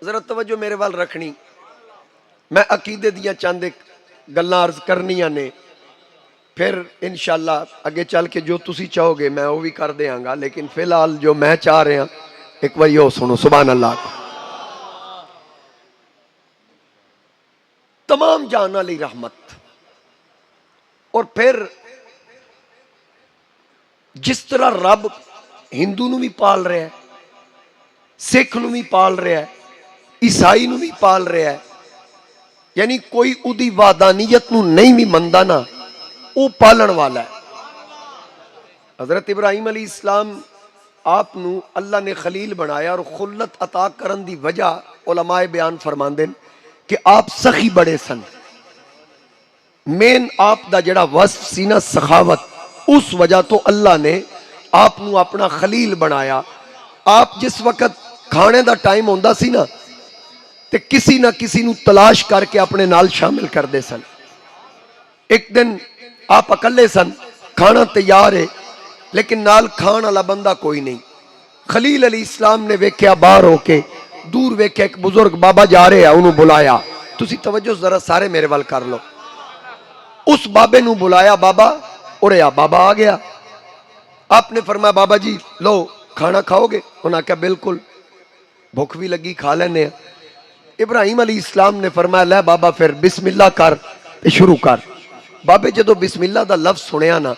ذرا توجہ میرے وال رکھنی. میں عقیدے دیاں چند ایک گلاں عرض کرنیاں نے, پھر انشاءاللہ اگے چل کے جو تسی چاہو گے میں وہ بھی کر دیاں گا, لیکن فی الحال جو میں چاہ رہا ایک بار یہ سنو. سبحان اللہ. تمام جان والی رحمت, اور پھر جس طرح رب ہندو نو بھی پال رہا ہے, سکھ نو بھی پال رہا ہے, عیسائی نو بھی پال رہا ہے, یعنی کوئی اودی وحدانیت نو نہیں بھی مندا نا, وہ پالن والا ہے. حضرت ابراہیم علیہ السلام آپ نو اللہ نے خلیل بنایا, اور خلت عطا کرن دی وجہ علماء بیان فرماندے کہ آپ سخی بڑے سن. مین آپ دا جڑا وصف سی نا سخاوت, اس وجہ تو اللہ نے آپ نو اپنا خلیل بنایا. آپ جس وقت کھانے دا ٹائم ہوندا سی نا تے کسی نہ کسی نو تلاش کر کے اپنے نال شامل کر دے سن. ایک دن آپ اکلے سن, کھانا تیار ہے لیکن نال کھان والا بندہ کوئی نہیں. خلیل علیہ السلام نے ویکھیا باہر ہو کے, دور ویکھیا ایک بزرگ بابا جا رہے ہیں, انہوں بلایا. تسی توجہ ذرا سارے میرے وال کر لو. اس بابے نو بلایا, بابا اور بابا آ گیا. آپ نے فرمایا بابا جی لو کھانا کھاؤ گے؟ انہوں نے کہا بالکل, بھوک بھی لگی, کھا لینے ہیں. ابراہیم علیہ السلام نے فرمایا لے بابا پھر بسم اللہ کر تے شروع کر. بابے جدو بسم اللہ دا لفظ سنیا نا,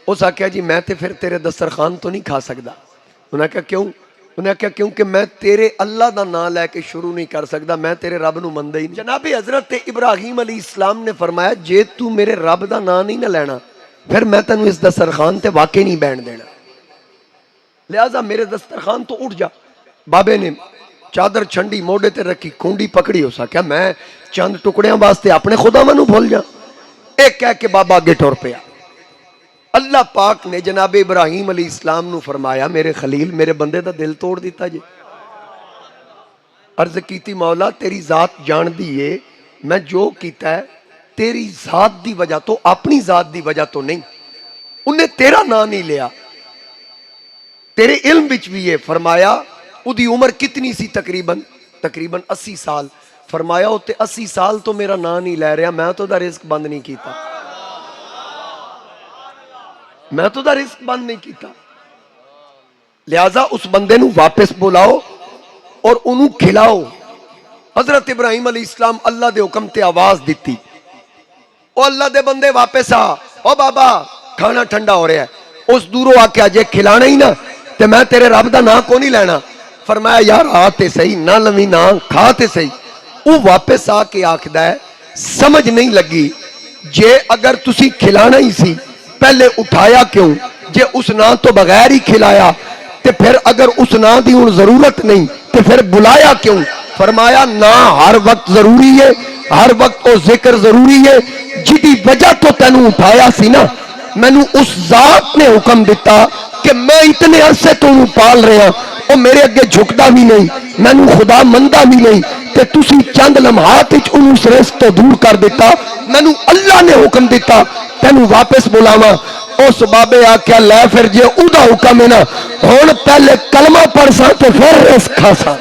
اس آکھیا جی میں تے پھر تیرے دسترخوان تو نہیں کھا سکدا. انہوں نے کہا کیوں؟ انہوں نے کہا کیونکہ میں تیرے اللہ دا نام لے کے شروع نہیں کر سکدا, میں تیرے رب نو مندا ہی نہیں. جناب حضرت ابراہیم علیہ السلام نے فرمایا جے تو میرے رب دا نام نہیں نہ لینا پھر میں تینوں اس دسترخوان تے واقعی نہیں بیٹھ دینا, لہذا میرے دسترخوان تو اٹھ جا. بابے نے چادر چھنڈی, موڑے تے رکھی, کھونڈی پکڑی. ہو سکیا میں چند ٹکڑیاں واسطے اپنے خدا منو بھول جا. ایک کہہ کے بابا آگے ٹور پیا. اللہ پاک نے جناب ابراہیم علیہ السلام نو فرمایا میرے خلیل میرے بندے دا دل توڑ دیتا جی. عرض کیتی مولا تیری ذات جان دیئے, میں جو کیتا ہے تیری ذات دی وجہ تو, اپنی ذات دی وجہ تو نہیں. انہیں تیرا نام نہیں لیا, تیرے علم بچ بھی ہے. فرمایا اودی عمر کتنی سی؟ تقریباً 80 سال. فرمایا ہوتے 80 سال تو میرا نام نہیں لے رہا, میں تو دا رزق بند نہیں کیتا, میں تو دا رزق بند نہیں کیتا. لہذا اس بندے نو واپس بلاؤ اور انہوں کھلاؤ. حضرت ابراہیم علیہ السلام اللہ دے حکم تے آواز دیتی, او اللہ دے بندے واپس آ, او بابا کھانا ٹھنڈا ہو رہا ہے. اس دوروں آ کے آجے کھلانا ہی نا تے میں تیرے رب دا نام کو نہیں لینا. فرمایا یار آتے صحیح, نہ لمی نہ کھاتے صحیح. وہ واپس آ کے آکھدا ہے سمجھ نہیں لگی, جے اگر تسی کھلانا ہی سی پہلے اٹھایا کیوں؟ جے اس نام تو بغیر ہی کھلایا تے پھر اگر اس نام دی ان ضرورت نہیں تے پھر بلایا کیوں؟ فرمایا نا ہر وقت ضروری ہے, ہر وقت وہ ذکر ضروری ہے. جدی وجہ تو تینوں اٹھایا سی نا, میں نے اس ذات نے حکم دیتا کہ میں اتنے عرصے تو انہوں پال رہا, وہ میرے اگے جھکدا بھی نہیں, میں نے خدا مندہ بھی نہیں, تے تسی چند لمحات اچ انہوں اس رزق تو دور کر دیتا. میں نے اللہ نے حکم دیتا تینوں واپس بلاواں. اس بابے آکھیا لے پھر جے او دا حکم ہے نا ہن پہلے کلمہ پڑھ سا تو پھر رزق کھا سا.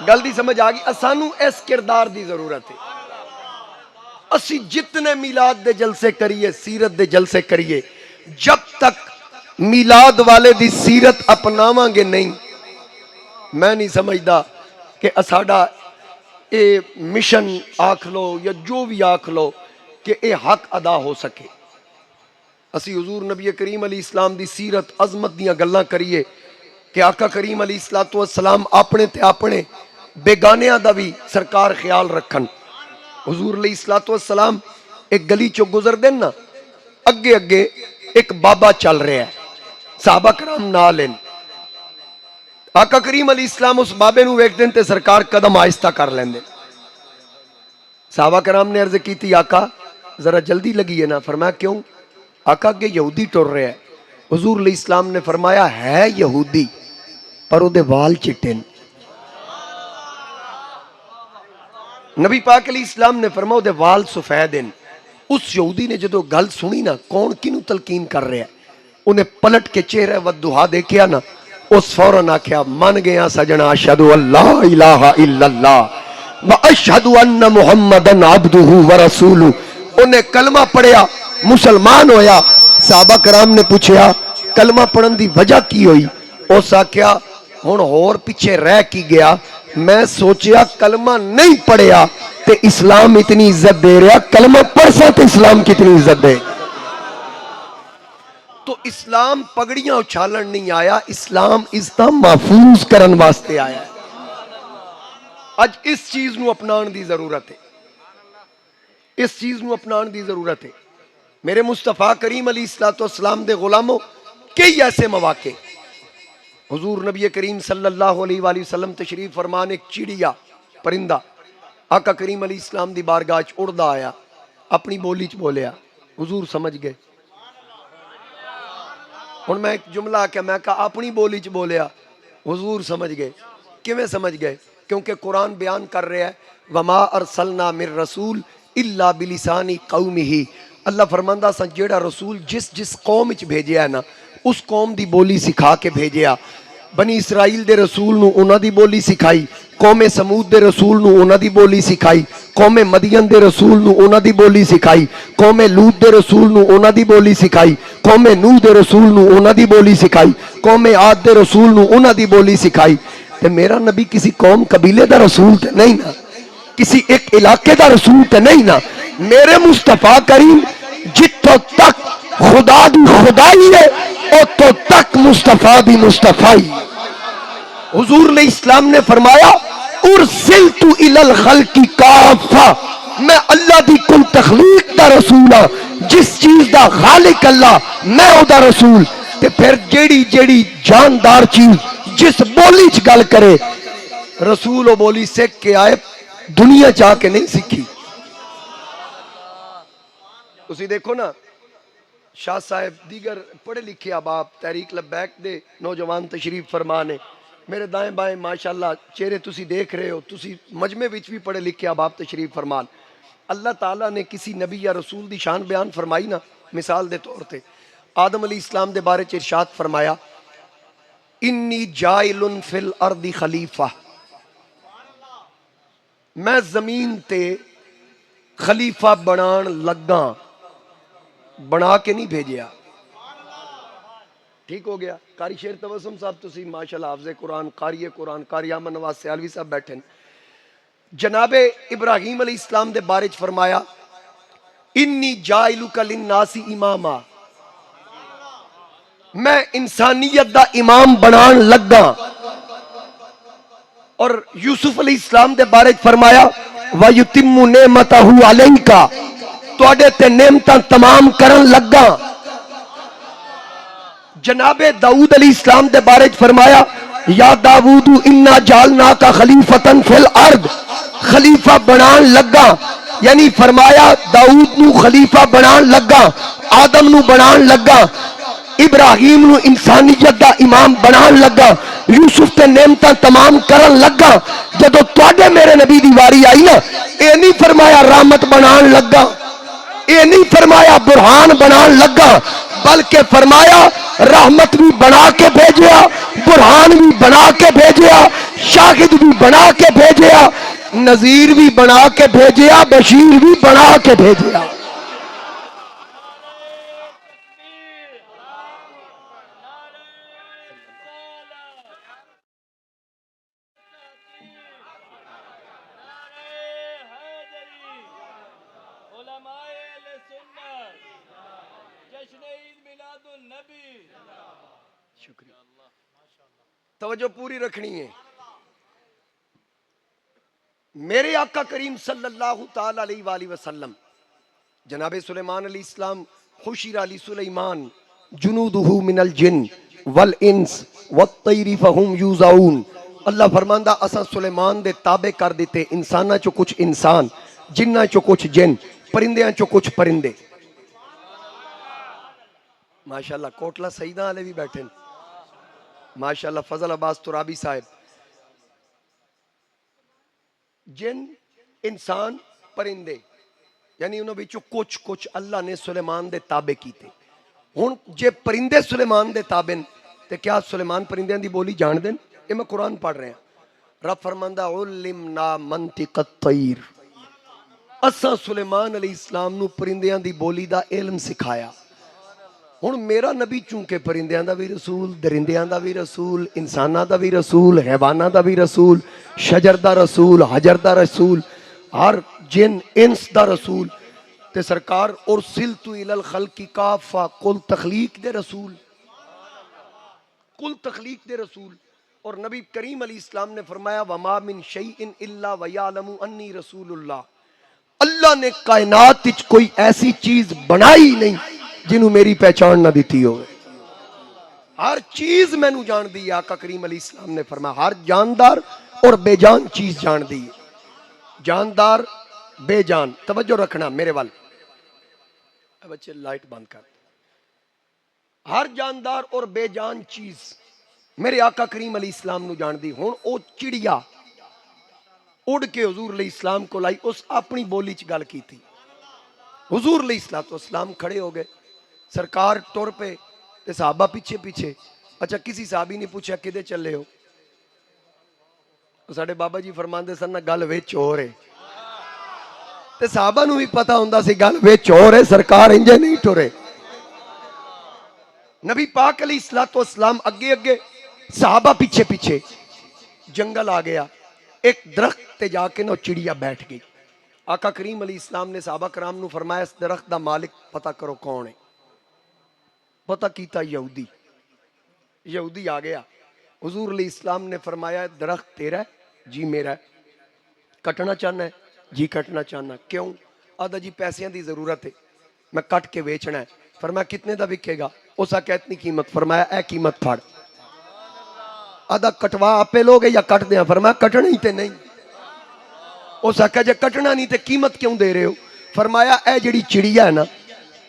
گل دی سمجھ آ گئی؟ سانو اس کردار دی ضرورت ہے. اسی جتنے میلاد دے جلسے کریے, سیرت دے جلسے کریے, جب تک میلاد والے دی سیرت اپناواں گے نہیں, میں نہیں سمجھدا کہ اساڈا اے مشن آکھ لو یا جو بھی آکھ لو کہ اے حق ادا ہو سکے. اسی حضور نبی کریم علیہ السلام دی سیرت عظمت دیاں گلاں کریے کہ آقا کریم علیہ السلام اپنے تے اپنے بیگانیاں دا بھی سرکار خیال رکھن. حضور علیہ السلام ایک گلی چو گزر دین نا, اگے اگے ایک بابا چل رہا ہے, صحابہ کرام نال ہیں. آقا کریم علیہ السلام اس بابے نو ویکھ دین تے سرکار قدم آہستہ کر لیندے. صحابہ کرام نے عرض کی تھی آقا ذرا جلدی لگی ہے نا. فرمایا کیوں؟ آقا کہ یہودی ٹر رہا ہے. حضور علیہ السلام نے فرمایا ہے یہودی پر او دے وال چٹے. نبی پاک علیہ السلام نے فرمایا او دے وال سفید ہیں. اس یہودی نے جدو گل سنی نا کون کینو تلقین کر رہا ہے, انہیں پلٹ کے چہرہ ودہا دیکھیا نا اس فوراً آکھیا من گیا سجنا اشہدو اللہ الہ الا اللہ واشہدو ان محمدن عبدہ ورسولہ. انہیں کلمہ پڑھیا مسلمان ہویا. صحابہ کرام نے پوچھیا کلمہ پڑھن دی وجہ کی ہوئی؟ اس آکھیا ہن اور پیچھے رہ کی گیا، میں سوچیا کلمہ نہیں پڑھیا تے اسلام اتنی عزت دے رہا، کلمہ پڑھ سا تے اسلام کتنی عزت دے. تو اسلام پگڑیاں اچھالن نہیں آیا، اسلام عزتاں محفوظ کرن واسطے آیا ہے. اج اس چیز نو اپنان دی ضرورت ہے، اس چیز نو اپنان دی ضرورت ہے. میرے مصطفیٰ کریم علیہ السلام دے غلاموں کئی ایسے مواقع حضور نبی کریم صلی اللہ علیہ وآلہ وسلم تشریف فرمان ایک چڑیا پرندہ آقا کریم علیہ السلام دی بارگاہ چ اڑدا آیا، اپنی بولی چ بولیا، حضور سمجھ گئے. ہن میں ایک جملہ کہ میں کہا اپنی بولی چ بولیا، حضور سمجھ گئے. کیویں سمجھ گئے؟ کیونکہ قرآن بیان کر رہا ہے وما ارسلنا من رسول الا بلسان قومہ. اللہ فرماندا سا جیڑا رسول جس قوم وچ بھیجیا ہے نا اس قوم دی بولی سکھا کے بھیجیا. بنی اسرائیل دے رسول نو انہاں دی بولی سکھائی، قوم سمود دے رسول نو انہاں دی بولی سکھائی، قوم مدین دے رسول نو انہاں دی بولی سکھائی، قوم لوط دے رسول نو انہاں دی بولی سکھائی، قوم نوح دے رسول نو انہاں دی بولی سکھائی، قوم عاد دے رسول نو انہاں دی بولی سکھائی. تے میرا نبی کسی قوم قبیلے دا رسول تے نہیں نا، کسی ایک علاقے دا رسول تے نہیں نا. میرے مصطفیٰ کریم جتوں تک خدا دی خدائی ہے اتوں تک مصطفیٰ دی مصطفائی. حضور علیہ السلام نے فرمایا ارسلت الی الخلق کافہ، میں اللہ دی کل تخلیق دا رسول ہاں، جس چیز دا خالق اللہ میں او دا رسول. تے پھر جیڑی جاندار چیز جس بولی چ گل کرے رسول او بولی سیکھ کے آئے، دنیا چاہ کے نہیں سیکھی. اسی دیکھو نا شاہ صاحب دیگر پڑھے لکھے احباب تحریک لبیک دے نوجوان تشریف فرمانے میرے دائیں بائیں ماشاءاللہ چہرے تسی دیکھ رہے ہو، تسی مجمع وچ بھی پڑھے لکھے احباب تشریف فرمان. اللہ تعالیٰ نے کسی نبی یا رسول دی شان بیان فرمائی نا، مثال دے طور تے آدم علیہ السلام دے بارے چ ارشاد فرمایا انی جائل فی الارض خلیفہ، میں زمین تے خلیفہ بنان لگا، بنا کے نہیں بھیجیا. ٹھیک ہو گیا. قاری شیر تبسم صاحب تسی ماشاءاللہ حافظ قرآن، قاری احمد نواز سیالوی صاحب بیٹھے ہیں. جناب ابراہیم علیہ السلام دے بارے چ فرمایا انی جائلک للناس اماما، میں انسانیت دا امام بنان لگا. اور یوسف علیہ السلام دے بارے چ فرمایا وَيُتِمُّ نِعْمَتَهُ عَلَيْكَ، تواڈے تے نعمتاں تمام کرن لگا. جناب داؤد علیہ السلام دے بارے چ فرمایا یا داؤد انا جعلناک خلیفۃ فی الارض، خلیفہ بنان لگا. یعنی فرمایا داؤد نو خلیفہ بنان لگا، آدم نو بنان لگا، ابراہیم نو انسانیت دا امام بنان لگا، یوسف تے نعمتاں تمام کرن لگا. جدو تواڈے میرے نبی دی واری آئی نا، اے نہیں فرمایا رحمت بنان لگا، اے نہیں فرمایا برہان بنان لگا، بلکہ فرمایا رحمت بھی بنا کے بھیجیا، برہان بھی بنا کے بھیجیا، شاہد بھی بنا کے بھیجیا، نذیر بھی بنا کے بھیجیا، بشیر بھی بنا کے بھیجیا. شکریہ. توجہ پوری رکھنی ہے. میرے آقا کریم صلی اللہ تعالی علیہ وآلہ وسلم جناب سلیمان علیہ السلام خشیر علی سلیمان جنودہ من الجن والانس والطیر فہم یوزعون. اللہ فرماندہ اسا سلیمان دے تابع کر دیتے انسانہ چو کچھ انسان، جنہ چو کچھ جن، پرندیاں چو کچھ پرندے. ماشاءاللہ کوٹلہ سیدہ والے بھی بیٹھے ہیں ماشاءاللہ. فضل عباس ترابی صاحب. جن، انسان، پرندے، یعنی انہوں بچوں کچھ اللہ نے سلیمان دے تابع کیتے. ہن جے پرندے سلیمان دے تابع تے کیا سلیمان پرندیاں دی بولی جان دین؟ یہ میں قرآن پڑھ رہا ہوں۔ رب فرماندا علمنا منطق الطیر، اساں سلیمان علیہ السلام نو پرندیاں دی بولی دا علم سکھایا۔ ہن میرا نبی چونکہ پرندیاں دا بھی رسول، درندیاں دا بھی رسول، انساناں دا بھی رسول، حیواناں دا بھی رسول، شجر دا رسول، حجر دا رسول، ہر جن انس دا رسول، تے سرکار ارسلت الی الخلق کافہ، کل تخلیق دے رسول، کل تخلیق دے رسول۔ اور نبی کریم علیہ السلام نے فرمایا وما من شیء الا ویعلم انی رسول اللہ، اللہ نے کائنات وچ کوئی ایسی چیز بنائی نہیں جنہوں میری پہچان نہ دیتی ہوئے، ہر چیز میں نو جان دی ہے۔ آقا کریم علیہ السلام نے فرمایا ہر جاندار اور بے جان چیز جان دی ہے، جاندار بے جان۔ توجہ رکھنا میرے وال، بچے لائٹ بند کر، ہر جاندار اور بے جان چیز میرے آقا کریم علیہ السلام نو جان دی۔ ہن او چڑیا اڑ کے حضور علیہ السلام کو لائی، اس اپنی بولی چ گل کی تھی۔ حضور علیہ السلام کھڑے ہو گئے، سرکار ٹر پہ تے صحابہ پیچھے پیچھے۔ اچھا کسی صحابی نے پوچھا کدے چلے ہو؟ ساڈے بابا جی فرماندے سن نا گل وچ ہو رہے، تے صحابہ نو بھی پتہ ہوندا سی گل وچ ہو رہے، سرکار انجے نہیں ٹرے۔ نبی پاک علیہ السلام اگے اگے، صحابہ پیچھے پیچھے۔ جنگل آ گیا، ایک درخت تے جا کے نہ چڑیا بیٹھ گئی۔ آقا کریم علیہ السلام نے صحابہ کرام نو فرمایا اس درخت دا مالک پتہ کرو کون ہے۔ پتہ کیتا یہودی، یہودی آ گیا۔ حضور علیہ السلام نے فرمایا درخت تیرا ہے؟ جی میرا ہے۔ کٹنا چاہنا ہے؟ جی کٹنا چاہنا۔ کیوں؟ آدھا جی پیسیاں دی ضرورت ہے، میں کٹ کے بیچنا ہے۔ فرمایا کتنے دا بکے گا؟ اس آ کہ اتنی قیمت۔ فرمایا اے قیمت پھڑ۔ آدھا کٹوا آپے لوگے یا کٹ دیا؟ فرمایا کٹنا ہی تے نہیں۔ اس آ کہ جے کٹنا نہیں تے قیمت کیوں دے رہے ہو؟ فرمایا اے جڑی چڑیا ہے نا،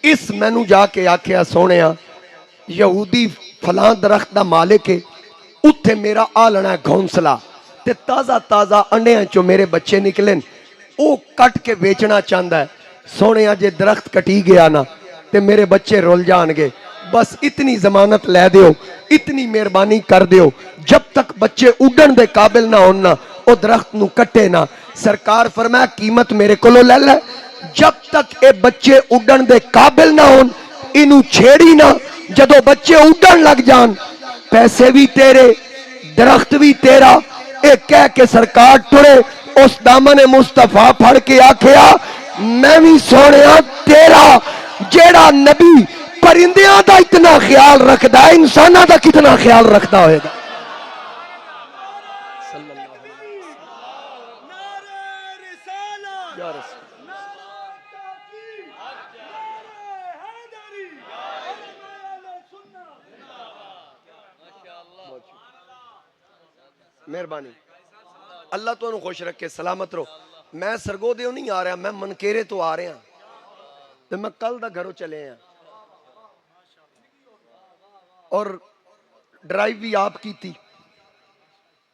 اس مینوں جا کے آکھیا سونیا یہودی فلاں درخت دا مالک ہے، اتھے میرا آلنا ہے گھونسلا تے تازہ تازہ انڈیاں چو میرے بچے نکلن، او کٹ کے بیچنا چاہتا ہے۔ سونیا جے درخت کٹی گیا نا تے میرے بچے رول جان گے، بس اتنی ضمانت لے دیو، اتنی مہربانی کر دیو، جب تک بچے اڈن دے قابل نہ ہونا او درخت نو کٹے نہ۔ سرکار فرمایا قیمت میرے کولو لے لے، جب تک اے بچے اڈن دے قابل نہ ہون انو چھیڑی نہ، جدو بچے اڈن لگ جان پیسے بھی تیرے، درخت بھی تیرا۔ ایک کہہ کے سرکار ٹرے، اس دامن مصطفیٰ پھڑ کے آکھیا میں بھی سونیا تیرا جیڑا نبی پرندیاں دا اتنا خیال رکھدا ہے، انساناں دا کتنا خیال رکھدا ہوئے گا۔ مہربانی، اللہ تو انہوں خوش رکھے، سلامت رہو۔ میں سرگو دیو نہیں آ رہا، میں منکیرے تو آ رہا تو میں کل دا گھروں چلے ہیں اور ڈرائیو بھی آپ کی تھی،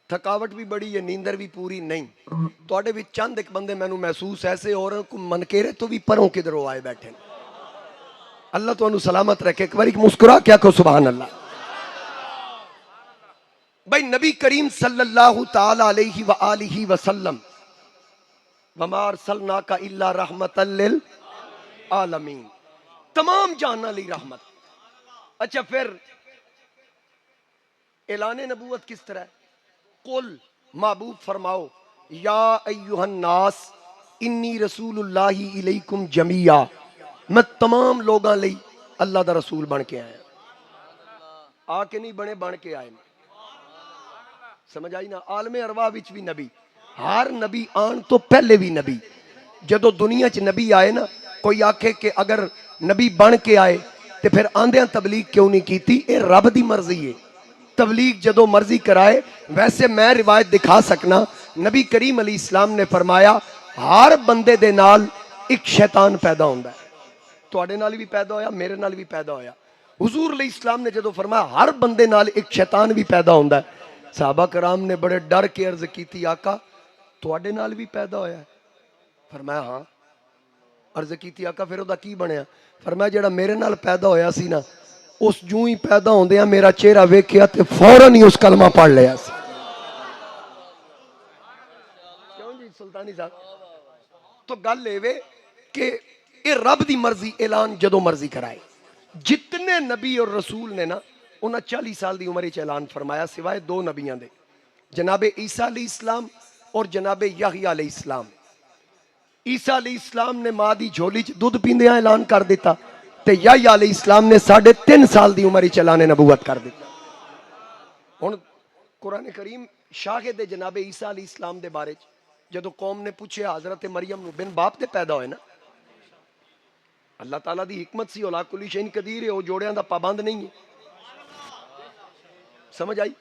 تھکاوٹ بھی بڑی ہے، نیندر بھی پوری نہیں۔ تو آڑے بھی چند ایک بندے میں نو محسوس ایسے ہو رہے ہیں منکیرے تو بھی پروں کے دروں آئے بیٹھے۔ اللہ تو انہوں سلامت رکھے، ایک بار ایک مسکرا کیا کو سبحان اللہ۔ بھائی نبی کریم صلی اللہ تعالی علیہ وآلہ وسلم وَمَا أَرْسَلْنَاكَ إِلَّا رَحْمَةً لِلْعَالَمِينَ، تمام جہان علی رحمت۔ اچھا پھر اعلان نبوت کس طرح ہے؟ قل محبوب فرماؤ یا ایہا الناس انی رسول اللہ الیکم جمیعا، میں تمام لوگاں لئی اللہ دا رسول بن کے آیا۔ آ کے نہیں بنے، بن کے آئے۔ سمجھ آئی نا؟ عالم ارواح وچ بھی نبی، ہر نبی آن تو پہلے بھی نبی۔ جدو دنیا چ نبی آئے نا، کوئی آکھے کہ اگر نبی بن کے آئے تے پھر آندیاں تبلیغ کیوں نہیں کیتی؟ اے رب دی مرضی ہے، تبلیغ جدو مرضی کرائے۔ ویسے میں روایت دکھا سکنا، نبی کریم علیہ السلام نے فرمایا ہر بندے دے نال ایک شیطان پیدا ہوندہ ہے، تواڈے نال بھی پیدا ہویا، میرے نال بھی پیدا ہویا۔ حضور علیہ السلام نے جدو فرمایا ہر بندے نال ایک شیطان بھی پیدا ہوندہ ہے، صحابہ کرام نے بڑے ڈر کے عرض کی تھی آقا تواڈے نال بھی پیدا ہویا ہے؟ فرمایا ہاں۔ عرض کی تھی آقا پھر او دا کی بنیا؟ فرمایا جڑا میرے نال پیدا ہویا سی نا اس جوں ہی پیدا ہوندیاں میرا چہرہ ویکھیا تے فوراً ہی اس کلمہ پڑھ لیا سی. کیوں جی سلطانی صاحب؟ تو گل اے وے کہ اے رب دی مرضی اعلان جدو مرضی کرائے. جتنے نبی اور رسول نے نا انہاں 40 سال دی عمر وچ اعلان فرمایا سوائے 2 نبیاں دے، جناب عیسیٰ علیہ السلام اور جناب یحییٰ علیہ السلام. عیسیٰ علیہ السلام نے ماں دی جھولی چ دودھ پیندیاں اعلان کر دیتا تے یحییٰ علیہ السلام نے 3.5 سال دی عمر وچ اعلان نبوت کر دیتا. ہن قرآن کریم شاہد جناب عیسیٰ علیہ السلام دے بارے جدو قوم نے پوچھے حضرت مریم نو بن باپ دے پیدا ہوئے نا، اللہ تعالیٰ دی حکمت سی اولا کلی شین قدیر ہے، وہ جوڑیاں دا پابند نہیں ہے. سمجھ آئی؟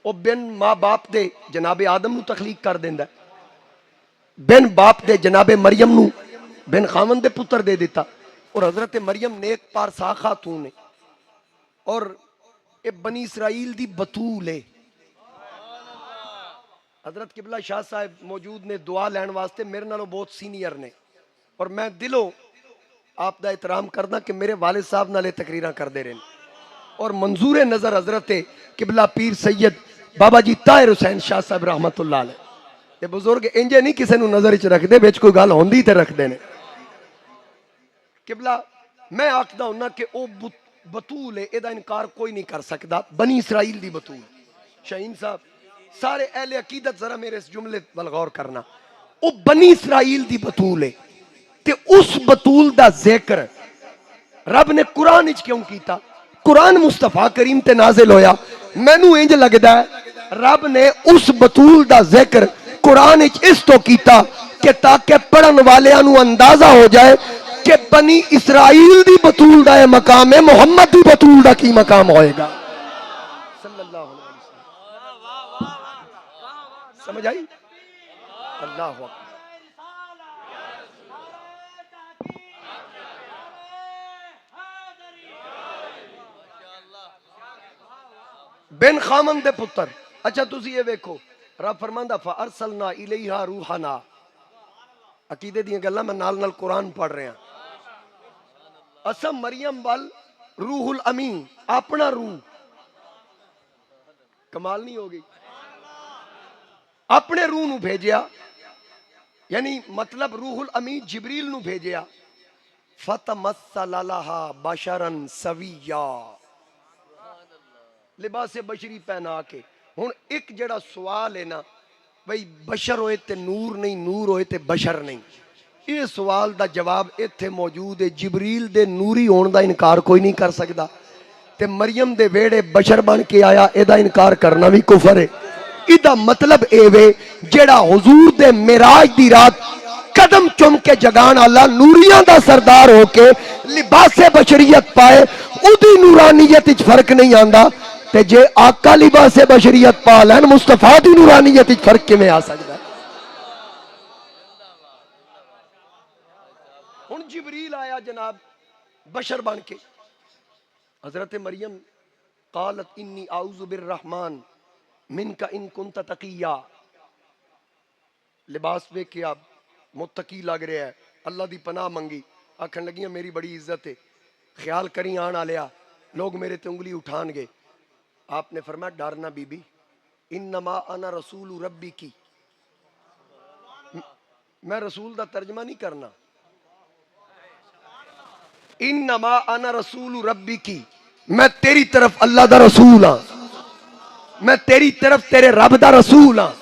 وہ بن ماں باپ دے جناب آدم نو تخلیق کر دیندا ہے، بن باپ دے جناب مریم نو بن خامن دے پتر دے دیتا. اور حضرت مریم نیک پارسا خاتون ہے اور اے بنی اسرائیل دی بطول ہے. حضرت قبلہ شاہ صاحب موجود نے دعا لین واسطے، میرے نالوں بہت سینئر نے، اور میں دلوں آپ دا احترام کرنا کہ میرے والد صاحب نالے تقریراں کر دے رہے ہیں. اور منظور نظر حضرت قبلہ پیر سید بابا جی طاہر حسین شاہ صاحب رحمت اللہ علیہ. یہ بزرگ انجے نہیں کسے نو نظر وچ رکھ دے، وچ کوئی گل ہوندی تے رکھ دے نے. قبلہ میں آکھدا ہوندا کہ او بطول ہے، ادا انکار کوئی نہیں کر سکدا، بنی اسرائیل دی بطول. شاہین صاحب سارے اہل عقیدت ذرا میرے اس جملے ول غور کرنا، او بنی اسرائیل دی بطول ہے تے اس بطول دا ذکر رب نے قرآن وچ کیوں کیتا؟ قرآن مصطفیٰ کریم تے نازل ہویا، مینوں انج لگدا ہے رب نے اس بطول دا ذکر قرآن وچ اس تو کیتا کہ تاکہ پڑھن والیاں نو اندازہ ہو جائے کہ بنی اسرائیل دی بطول دا یہ مقام ہے، محمد دی بطول دا کی مقام ہوئے گا. صلی اللہ علیہ وسلم. سمجھ آئی؟ اللہ اکبر. بن خامن دے پتر. اچھا تسی یہ ویکھو رب فرماندا فارسلنا الیہا روحنا. عقیدے دیاں گلاں میں نال نال قرآن پڑھ رہے ہیں. اسا مریم وال روح الامین اپنا روح، کمال نہیں ہوگی، اپنے روح نو بھیجیا، یعنی مطلب روح الامین جبریل نو بھیجیا. فتمثل لها بشرا سویا، لباس بشری پہنا کے. ہن ایک جڑا سوال ہے نا بھئی بشر ہوئے تے نور نہیں، نور ہوئے تے بشر نہیں، یہ سوال دا جواب ایتھے موجود ہے. جبریل دے نوری ہون دا انکار کوئی نہیں کر سکدا تے مریم دے ویڑے بشر بن کے آیا اے دا انکار کرنا بھی کفر ہے. ایدہ مطلب اے وے جڑا حضور دے معراج دی رات قدم چم کے جگان اللہ نوریاں دا سردار ہو کے لباس بشریت پائے، او دی نورانیت اچ فرق نہیں آندا. تے جے آقا لباس بشریت پا لین مصطفیٰ دی نورانیت اچ فرق کیویں آ سکدا ہے؟ ہن جبریل آیا جناب بشر بن کے. حضرت مریم قالت انی اعوذ بالرحمن منک ان کنت تقیا. لباس ویکھ کے آپ متقی لگ رہا ہے، اللہ دی پناہ منگی، آکھن لگیاں میری بڑی عزت ہے، خیال کری آن آلیا لوگ میرے تے انگلی اٹھان گے. آپ نے فرمایا ڈرنا بی بی، انما انا رسول ربی کی. میں رسول دا ترجمہ نہیں کرنا، انما انا رسول ربی کی، میں تیری طرف اللہ دا رسول ہاں، میں تیری طرف تیرے رب دا رسول ہاں.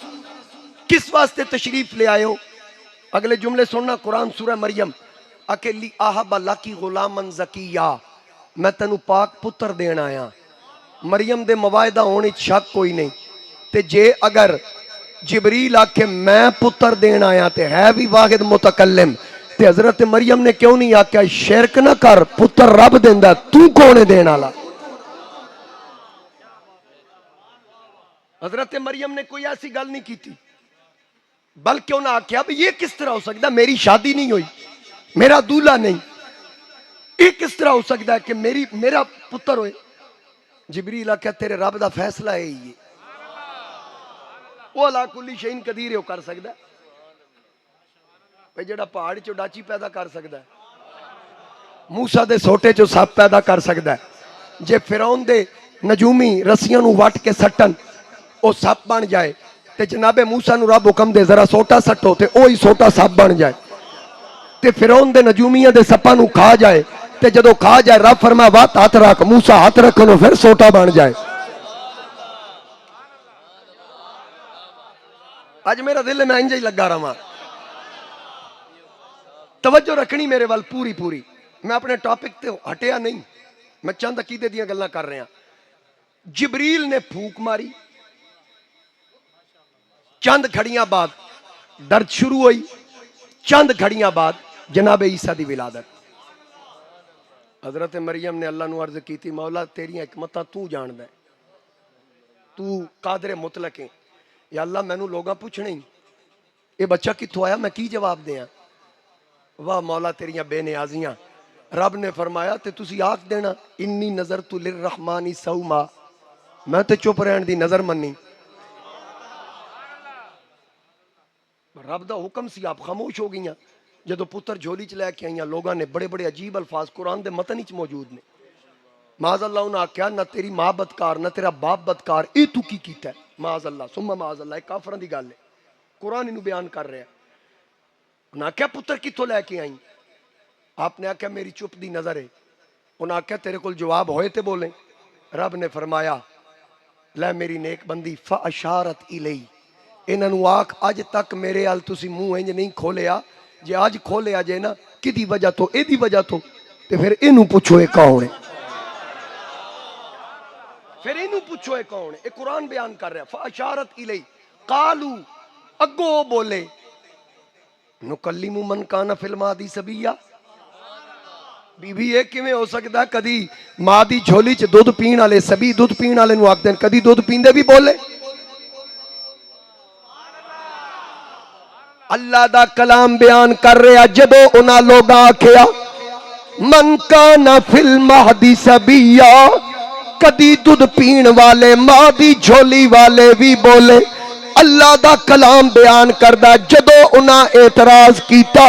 کس واسطے تشریف لے آئے ہو؟ اگلے جملے سننا قرآن سورہ مریم اکیلی آہب اللہ کی غلامن زکیہ، میں تینو پاک پتر دین آیا. مریم دے مواعدہ ہونے شک کوئی نہیں. تے جے اگر جبریل آکھے میں پتر دین آیا تے ہے بھی واحد متکلم، تے حضرت مریم نے کیوں نہیں آکھیا شرک نہ کر، پتر رب دیندا، تو کونے دین والا؟ حضرت مریم نے کوئی ایسی گل نہیں کی تھی، بلکہ انہوں نے آکھیا بھی یہ کس طرح ہو سکتا، میری شادی نہیں ہوئی، میرا دولہا نہیں، یہ کس طرح ہو سکتا ہے کہ میرا پتر ہوئے؟ جبریل آکھیا تیرے رب دا فیصلہ ہے یہ، وہ اللہ کلی شئین قدیر ہے، وہ کر سکتا ہے. جڑا پہاڑ چو ڈاچی پیدا کر سکتا ہے، موسیٰ دے سوٹے چو سپ پیدا کر سکتا ہے، جے فرعون دے نجومی رسیاں نو وٹ کے سٹن او سپ بن جائے تے جناب موسیٰ نو رب حکم دے ذرا سوٹا سٹو تے اوہی سوٹا سپ بن جائے تے فرعون دے نجومیاں دے سپاں نو کھا جائے تے جدو کھا جائے رب فرما وات ہاتھ رکھ موسیٰ ہاتھ رکھنو پھر سوٹا بن جائے. آج میرا دل میں انجے ہی لگا رہا. توجہ رکھنی میرے وال پوری پوری. میں اپنے ٹاپک تے ہٹیا نہیں, میں چند عقیدے دیاں گلاں کر رہا. جبریل نے پھونک ماری, چند گھڑیاں بعد درد شروع ہوئی, چند گھڑیاں بعد جناب عیسیٰ دی ولادت. حضرت مریم نے اللہ نو عرض کی تھی مولا تیریاں حکمتاں تو جاندہ ہے, تو قادر مطلق ہے. یا اللہ میں نو لوگاں پوچھنے ہی یہ بچہ کتھوں آیا, میں کی جواب دیاں؟ واہ مولا تیریاں بے نیازیاں. رب نے فرمایا تے تسی آکھ دینا انی نظرت للرحمن صوما, میں تے چپ رہن دی نظر منی. رب دا حکم سی, آپ خاموش ہو گئیاں. جدو پتر جھولی چ لے کے آئیاں لوگاں نے بڑے بڑے عجیب الفاظ قرآن دے متن وچ موجود نے. معاذ اللہ انہاں کیا نہ تیری ماں بدکار نہ تیرا باپ بدکار, اے تو کی کیتا ہے؟ معاذ اللہ ثم معاذ اللہ, ایک کافراں دی گل ہے, قرآن انہوں بیان کر رہا ہے. انہاں کیا پتر کتھوں لے کے آئیں؟ آپ نے آکھیا میری چپ دی نظر ہے. انہاں کیا تیرے کول جواب ہوئے تے بولیں؟ رب نے فرمایا لے میری نیک بندی فاشارت الی, انہاں نو آکھ اج تک میرے ال تسی منہ انج نہیں کھولیا, جے آج کھولیا جے نا کدی وجہ تو اے دی وجہ تو تے پھر اینوں پوچھو اے کون ہے, پھر اینوں پوچھو اے کون ہے. اے قرآن بیان کر رہا ہے. فاشارت الی قالو, اگو بولے نکلم من کان فی الماضی صبیا. بی بی یہ کیویں ہو سکدا ہے کدی ماں دی جھولی چ دودھ پین والے سبی دودھ پین والے نو آکھدے کدی دودھ پیندے بھی بولے. اللہ دا کلام بیان کر رہا جدو انہاں لوگاں آکھیا من کان فی المہدی صبیا, کدی دودھ پین والے ماں دی جھولی والے بھی بولے. اللہ دا کلام بیان کردہ جدو انہاں اعتراض کیتا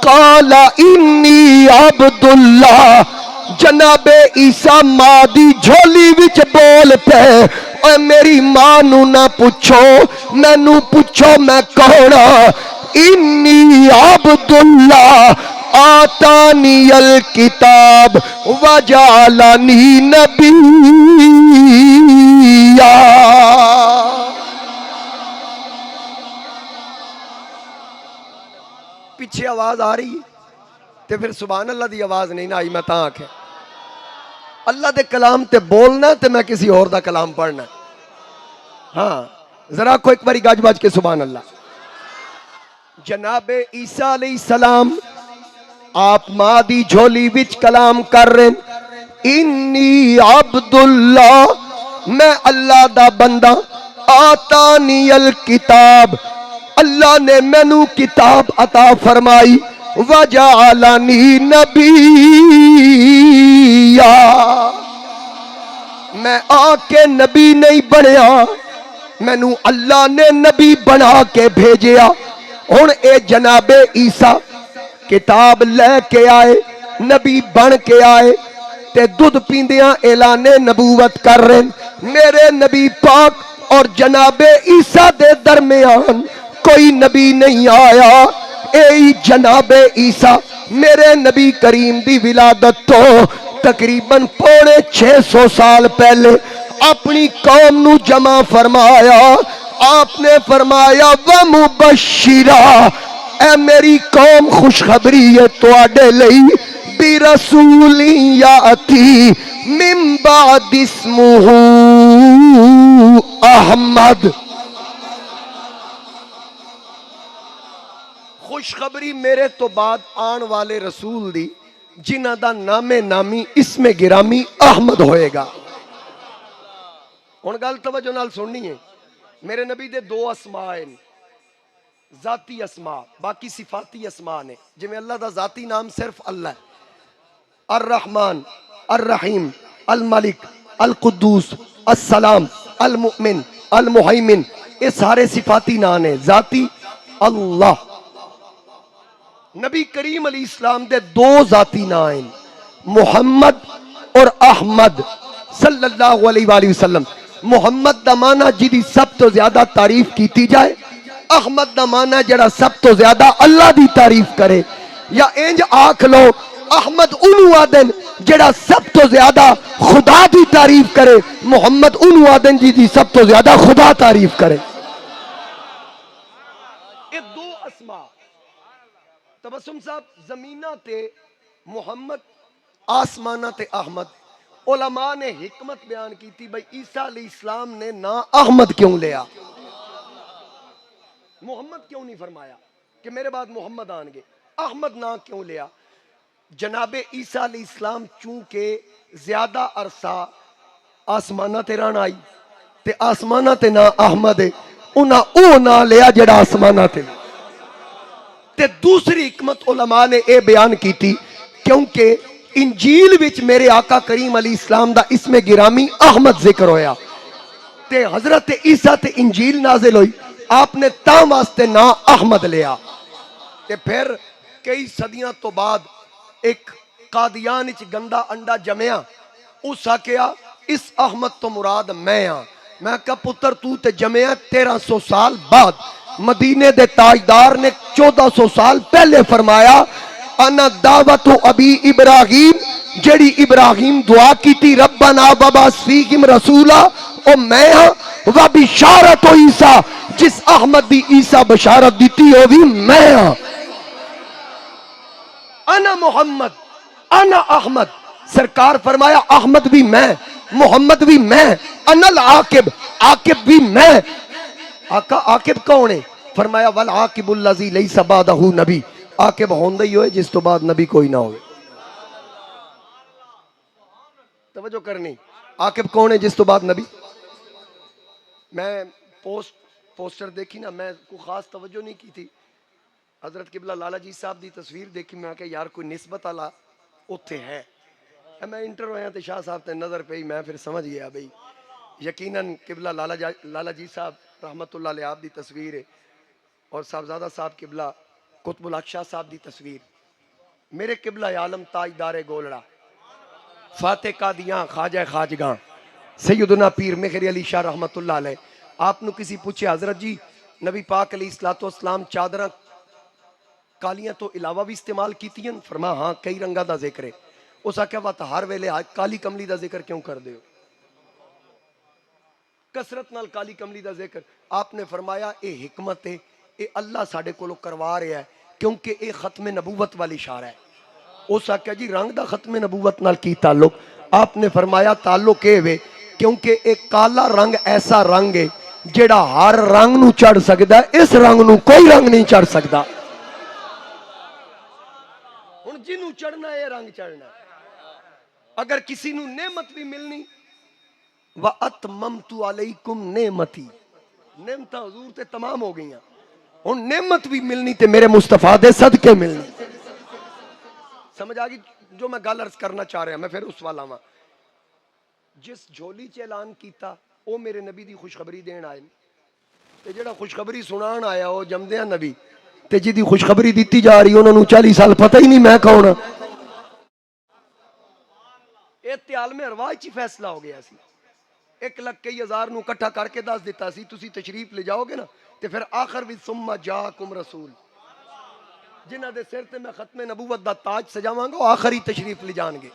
قال انی عبداللہ, جناب عیسیٰ ماں دی جھولی وچ بول پے اے میری ماں نو نہ پوچھو میں نو پوچھو میں کون. انی عبداللہ آتانی الکتاب وجعلنی نبیا. پیچھے آواز آ رہی ہے تے پھر سبحان اللہ دی آواز نہیں نہ آئی. میں تاں آکھے اللہ دے کلام تے بولنا تے میں کسی اور دا کلام پڑھنا. ہاں ذرا کو ایک باری گاج باج کے سبحان اللہ. جناب عیسیٰ علیہ السلام آپ ماں دی جھولی وچ کلام کر رہے انی عبداللہ, میں اللہ دا بندہ, آتانی الکتاب, اللہ نے مینوں کتاب عطا فرمائی, وجعلنی نبیا, میں آ کے نبی نہیں بنیا, مینوں اللہ نے نبی بنا کے بھیجیا. ہن اے جناب عیسیٰ کتاب لے کے آئے, نبی بن کے آئے تے دودھ پیندیاں اعلان نبوت کر رہے. میرے نبی پاک اور جناب عیسیٰ دے درمیان کوئی نبی نہیں آیا. اے جناب عیسیٰ میرے نبی کریم دی ولادت تو تقریباً 650 سال پہلے اپنی قوم نو جمع فرمایا. آپ نے فرمایا وَمُبَشِّرًا, اے میری قوم خوشخبری ہے تواڈے لئی, بِرَسُولٍ یَأْتِی مِن بَعْدِ اسْمُہُ احمد. خوشخبری میرے تو بعد آن والے رسول دی جنہ دا نام نامی اسم گرامی احمد ہوئے گا. ہن گل توجہ نال سننی ہے. میرے نبی دے 2 اسماء ہیں, ذاتی اسماء, باقی صفاتی اسماء نے. جی میں اللہ دا ذاتی نام صرف اللہ ہے, الرحمن, الرحیم, الملک, القدوس, السلام, المؤمن, المہیمن, یہ سارے صفاتی نام ہیں ذاتی اللہ. نبی کریم علیہ السلام دے 2 ذاتی نام ہیں, محمد اور احمد صلی اللہ علیہ وآلہ وسلم. محمد دا معنی جدی سب تو زیادہ تعریف کیتی جائے، احمد دا معنی جڑا سب تو زیادہ اللہ دی تعریف کرے. یا انج آکھ لو احمد انہوں آدن جڑا سب تو زیادہ خدا دی تعریف کرے، محمد انہوں آدن جی سب تو زیادہ خدا تعریف کرے. یہ دو اسماء تبسم صاحب زمینہ تے محمد، آسمانہ تے احمد. علماء نے حکمت بیان کی تھی بھئی عیسیٰ علیہ السلام نے نا احمد کیوں لیا، محمد کیوں نہیں فرمایا کہ میرے بعد محمد آن گے، احمد نا کیوں لیا؟ جناب عیسیٰ علیہ السلام چونکہ زیادہ عرصہ آسمانہ تے ران آئی تے آسمانہ تے نا احمد ہے، انہاں او نا لیا جڑا آسمانہ تے. تے دوسری حکمت علماء نے اے بیان کی تھی کیونکہ انجیل وچ میرے آقا کریم علیہ السلام دا اسم گرامی احمد ذکر ہویا تے حضرت عیسیٰ تے انجیل نازل ہوئی، آپ نے تاں واسطے نا احمد لیا. تے پھر کئی صدیاں تو بعد ایک قادیان وچ گندا انڈا جمیا، اس آکیا اس احمد تو مراد میں ہاں. میں کہا پتر تو تے جمیا 1300 سال بعد. مدینے دے تاجدار نے 1400 سال پہلے فرمایا انا دعوت ابی ابراہیم، جڑی ابراہیم دعا کی تھی ربنا وبعث فیہم رسولا، او میں ہاں و بشارت عیسیٰ، جس احمد دی عیسیٰ بشارت دیتی ہو بھی میں ہاں. انا محمد انا احمد، سرکار فرمایا احمد بھی میں، محمد بھی میں، انا العاقب، عاقب بھی میں. آقا عاقب کون ہے؟ فرمایا والعاقب الذی لیس بعدہ نبی، عاقب ہوندہ ہی ہوئے جس تو بعد نبی کوئی نہ ہوئے. توجہ کرنی، عاقب کون ہے جس تو بعد نبی. میں پوسٹر دیکھی نا، میں کوئی خاص توجہ نہیں کی تھی، حضرت قبلہ لالا جی صاحب دی تصویر دیکھی، میں کہا یار کوئی نسبت آلا اتھے ہے. میں انٹر ہویا تے شاہ صاحب تے نظر پئی، میں پھر سمجھ گیا بھئی یقیناً قبلہ لالا جی صاحب رحمت اللہ علیہ آپ دی تصویر ہے، اور صاحبزادہ صاحب قبلہ قطب الحق شاہ صاحب دی تصویر. میرے قبلہ عالم تاجدار گولڑا، فاتح قادیاں، خواجہ خواجگاں، سیدنا پیر مہر علی شاہ رحمت اللہ علیہ. آپ نو کسی پوچھے حضرت جی نبی پاک علیہ السلام چادرہ کالیاں تو علاوہ بھی استعمال کیتی ہیں؟ فرما ہاں کئی رنگا دا ذکر ہے. اس آکھیا وات ہر ویلے کالی کملی دا ذکر کیوں کر دے ہو، کسرت نال کالی کملی دا ذکر؟ آپ نے فرمایا اے حکمت ہے، اے اللہ ساڑھے کو لوگ کروا رہے ہیں کیونکہ اے ختم نبوت والی اشارہ ہے. اس آکھیا جی رنگ دا ختم نبوت نال کی تعلق؟ آپ نے فرمایا تعلق اے وے کیونکہ ایک کالا رنگ ایسا رنگ ہے جڑا ہر رنگ نو چڑھ سکدا ہے، اس رنگ نو کوئی رنگ نہیں چڑھ سکدا. ہن جنوں چڑھنا ہے رنگ چڑھنا ہے. اگر کسی نو نعمت بھی ملنی وَأَتْمَمْتُ عَلَيْكُمْ نعمتی، نعمتہ حضور تے تمام ہو گئیاں، ہن نعمت بھی ملنی تے میرے مصطفیٰ دے صدقے ملنی. سمجھ آگئی جو میں گل عرض کرنا چاہ رہا ہوں؟ میں پھر اس والا ہوں جس جھولی چ اعلان کیتا او میرے نبی دی خوشخبری دین آئے تے جڑا خوشخبری سنان آیا او جمدیاں نبی تے جی دی خوشخبری دیتی جا رہی انہوں 40 سال پتہ ہی نہیں میں کون ہاں. اے عالم ارواح چ فیصلہ ہو گیا سی. 1,20,000 نو کٹھا کر کے دس دیتا سی تسی تشریف لے جاؤ گے نا تے پھر آخر بھی ثم جاکم رسول، جنہ دے سر تے میں ختم نبوت دا تاج سجاواں گا آخری تشریف لے جان گے.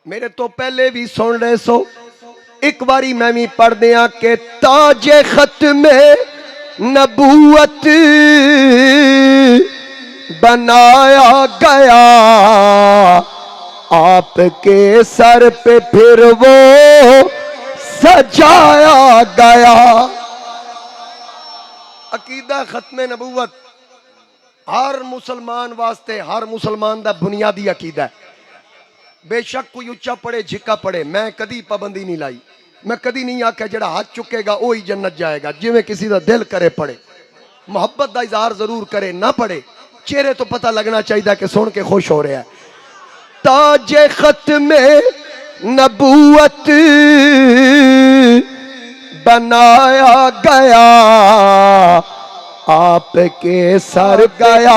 میرے تو پہلے بھی سن رہے سو، ایک باری میں بھی پڑھ دیاں کہ تاج ختم نبوت بنایا گیا آپ کے سر پہ پھر وہ سجایا گیا. عقیدہ ختم نبوت ہر مسلمان واسطے، ہر مسلمان دا بنیادی عقیدہ ہے. بے شک کوئی اچھا پڑے جھکا پڑے، میں کدی پابندی نہیں لائی، میں کدی نہیں آکھا جڑا ہاتھ چکے گا وہی جنت جائے گا. جی میں کسی دا دل کرے پڑے، محبت دا اظہار ضرور کرے، نہ پڑے چہرے تو پتہ لگنا چاہیے کہ سن کے خوش ہو رہا ہے. تاج ختم نبوت بنایا گیا آپ کے سر گیا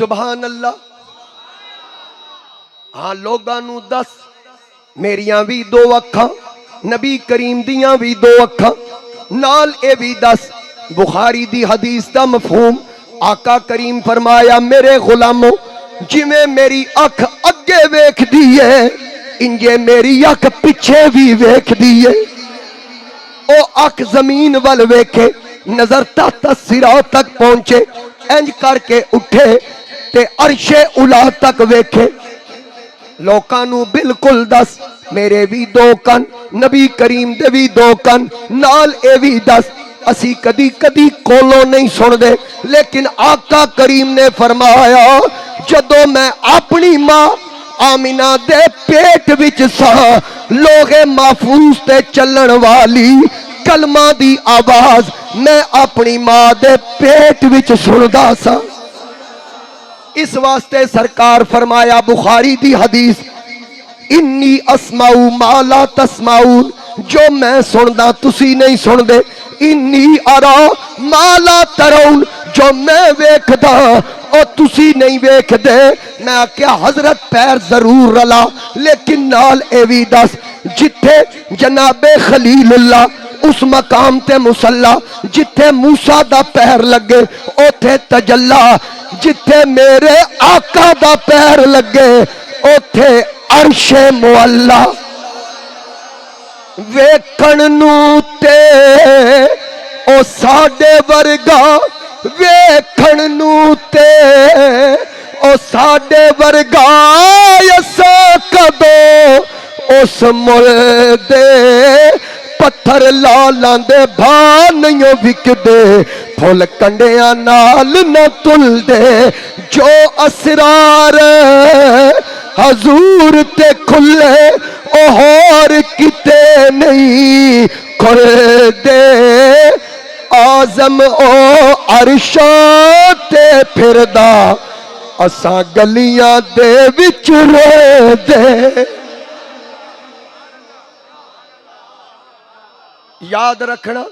سبحان اللہ. ہاں لوگاں نو دس میریاں بھی دو اکھاں نبی کریم دیاں بھی دو اکھاں نال اے بھی دس بخاری دی حدیث دا مفہوم. آقا کریم فرمایا میرے غلاموں جویں میری اکھ اگے ویکھ دیئے انجے میری اکھ پیچھے بھی ویکھ دیئے. او اکھ زمین وال ویکھے نظر تحت صراط تک پہنچے انج کر کے اٹھے تے عرش اولا تک ویکھے. لوکاں نو بالکل دس میرے بھی دو کن نبی کریم دے بھی دو کن نال اے بھی دس اسی کدی کدی کولوں نہیں سن دے لیکن آقا کریم نے فرمایا جدو میں اپنی ماں آمینہ دے پیٹ وچ سا لوگ محفوظ تے چلن والی کلمہ دی آواز میں اپنی ماں دے پیٹ وچ سندا سا. اس واسطے سرکار فرمایا بخاری دی حدیث انی اسمعو ما لا تسمعون جو میں سندا تسی نہیں سن دے. انی ارا ما لا ترون جو میں ویکھدا او تسی نہیں ویکھ دے. میں کیا حضرت پیر ضرور رلا لیکن نال اے وی دس جتھے جناب خلیل اللہ اس مقام تے مصلا جتھے موسیٰ دا پیر لگے اوتھے تجلا جتھے میرے آقا دا پیر لگے اوتھے عرش معلا. ویکھن نو تے او ساڈے ورگا ویکھن نو تے او ساڈے ورگا اسا کدو اس مل دے پتھر لالاں دے بھا نہیں وکدے پھل کنڈیاں نال نہ تل دے. جو اسرار حضور تے کھلے او ہور کتے نہیں کھل دے. آزم او عرشاں تے پھردا اساں گلیاں دے وچ رہ دے. یاد رکھنا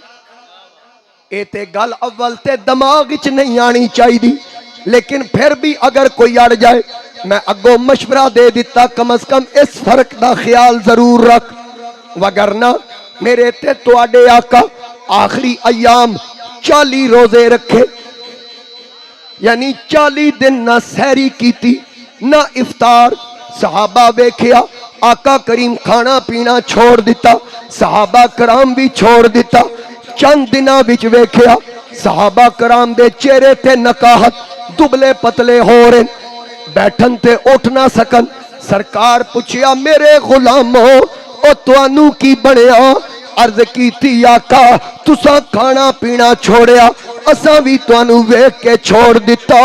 اے تے گل اول تے دماغ وچ نہیں آنی چاہیے لیکن پھر بھی اگر کوئی اڑ جائے میں اگوں مشورہ دے دیتا کم از کم اس فرق دا خیال ضرور رکھ. وگرنہ میرے تے تواڈے آقا آخری ایام 40 روزے رکھے یعنی 40 دن نہ سحری کیتی نہ افطار. صحابہ ویکھیا آقا کریم کھانا پینا چھوڑ دیتا صحابہ کرام بھی چھوڑ دیتا. چند دناں وچ ویکھیا صحابہ کرام دے چہرے تے نکاہت دبلے پتلے ہو رہے بیٹھن تے اٹھ نہ سکن. سرکار پوچھیا میرے غلاموں او توانوں کی بنیا؟ عرض کیتی آقا تساں کھانا پینا چھوڑیا اساں بھی توانوں ویکھ کے چھوڑ دیتا.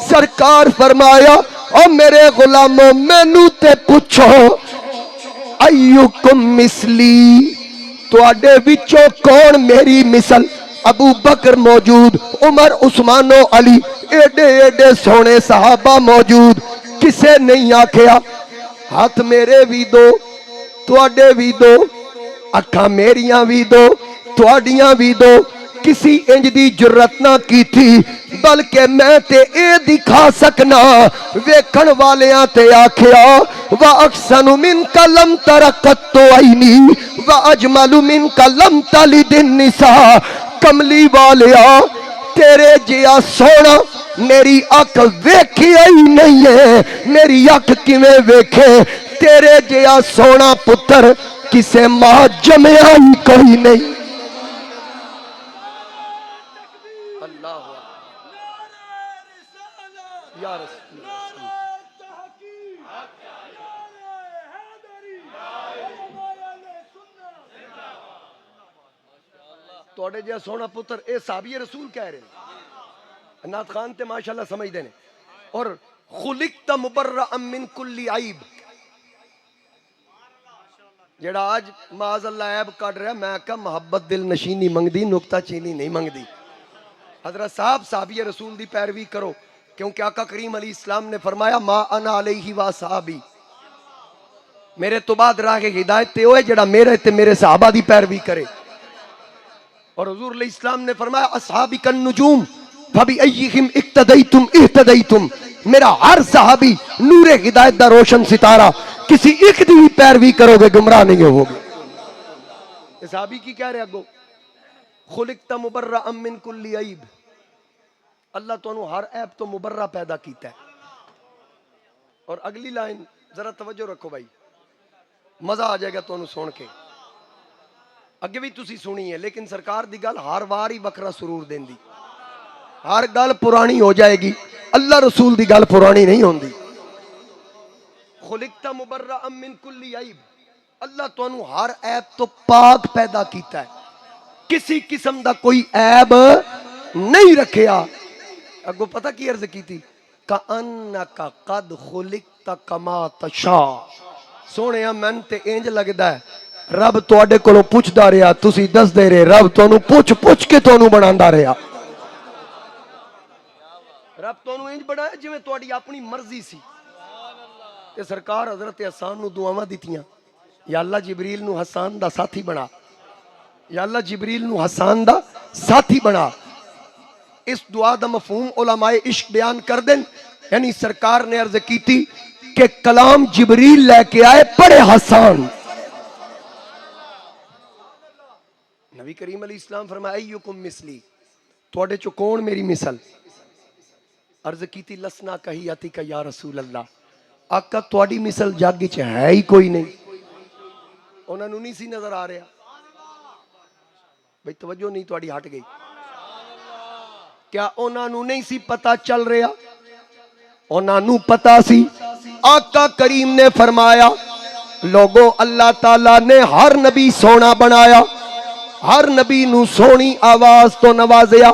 سرکار فرمایا او میرے غلاموں مینوں تے پوچھو ایوکم مثلی تواڈے وچوں کون میری مثل؟ ابو بکر موجود عمر عثمان و علی ایڈے ایڈے سونے صحابہ موجود کسے نہیں آکھیا ہاتھ میرے بھی دو تواڈے بھی دو اکھاں میریاں بھی دو تواڈیاں بھی دو. کسی انج دی جرت نہ کی تھی بلکہ میں تے اے دکھا سکنا ویکھن والیاں تے آکھیا وَأَحْسَنُ مِنْكَ لَمْ تَرَ قَطُّ عَيْنِي وَأَجْمَلُ مِنْكَ لَمْ تَلِدِ النِّسَاء. کملی والیا تیرے جیا سونا میری اکھ ویکھیا ہی نہیں ہے. میری اکھ کیویں ویکھے؟ تیرے جیا سونا پتر کسے ماں جمیا ہی کوئی نہیں. اللہ یا رسول توڑے جیا سونا پتر اے صحابی رسول کہہ رہے ہیں. نعت خان تے ماشاءاللہ سمجھ دینے. اور خلقت مبرأ من کل عیب جڑا آج معاذ اللہ عیب کٹ رہا میں کہا محبت دل نشینی منگ دی نکتہ چینی نہیں منگ دی. حضرت صاحب صحابی رسول دی پیروی کرو کیونکہ آقا کریم علیہ السلام نے فرمایا ما انا علیہ و صحابی میرے تو بعد راہ کے ہدایت تے ہوئے جڑا میرے تے میرے صحابہ دی پیروی کرے. اور حضور علیہ السلام نے فرمایا اصحابی کن نجوم فبی ایہم اقتدیتم اہتدیتم میرا ہر صحابی نور ہدایت دا روشن ستارہ، کسی ایک دی بھی پیروی کرو گے گمراہ نہیں ہو گے. صحابی کی کہہ رہے اگو، خلقت مبرأ من کل عیب، اللہ تو انہوں ہر عیب تو مبرہ پیدا کیتا ہے. اور اگلی لائن ذرا توجہ رکھو بھائی، مزہ آ جائے گا تو انہوں سن کے. اگے بھی تسی سنی ہے لیکن سرکار دی گل ہر وار ہی وکرا سرور دین دی. ہر گل پرانی ہو جائے گی، اللہ رسول دی گل پرانی نہیں ہوندی. خلقت مبرأ من کل عیب، اللہ تو انہوں ہر عیب تو پاک پیدا کیتا ہے، کسی قسم دا کوئی عیب نہیں رکھیا. اگو پتہ کی عرض کی تھی، کأنک قد خلقت کما تشاء. سونے من تے انج لگدا ہے رب تواڈے کولوں پوچھدا رہیا، تسی دس دے رہے، رب تانوں پوچھ کے تانوں بناندا رہیا. رب تانوں انج بنایا جویں تواڈی اپنی مرضی سی. تے سرکار حضرت حسان نو دعاواں دتیاں، یا اللہ جبریل نو حسان دا ساتھی بنا، یا اللہ جبریل نو حسان دا ساتھی بنا. اس دعا دا مفہوم علماء عشق بیان کر دیں، یعنی سرکار نے عرض کی تھی کہ کلام جبریل لے کے آئے پڑھے حسان. نبی کریم علیہ السلام فرمایا ایکم مثلی، تواڈے چوں کون میری مثل؟ عرض کی تھی لسنا کہی آتی کا یا رسول اللہ، آقا تواڈی مثل جگ وچ ہے ہی کوئی نہیں. انہاں نوں نہیں سی نظر آ رہا. بھئی توجہ نہیں تواڈی ہٹ گئی. کیا انہاں نوں نہیں سی پتہ چل رہا؟ انہاں نوں پتہ سی. آقا کریم نے فرمایا لوگو اللہ تعالیٰ نے ہر نبی سونا بنایا، ہر نبی نو سونی آواز تو نوازیا.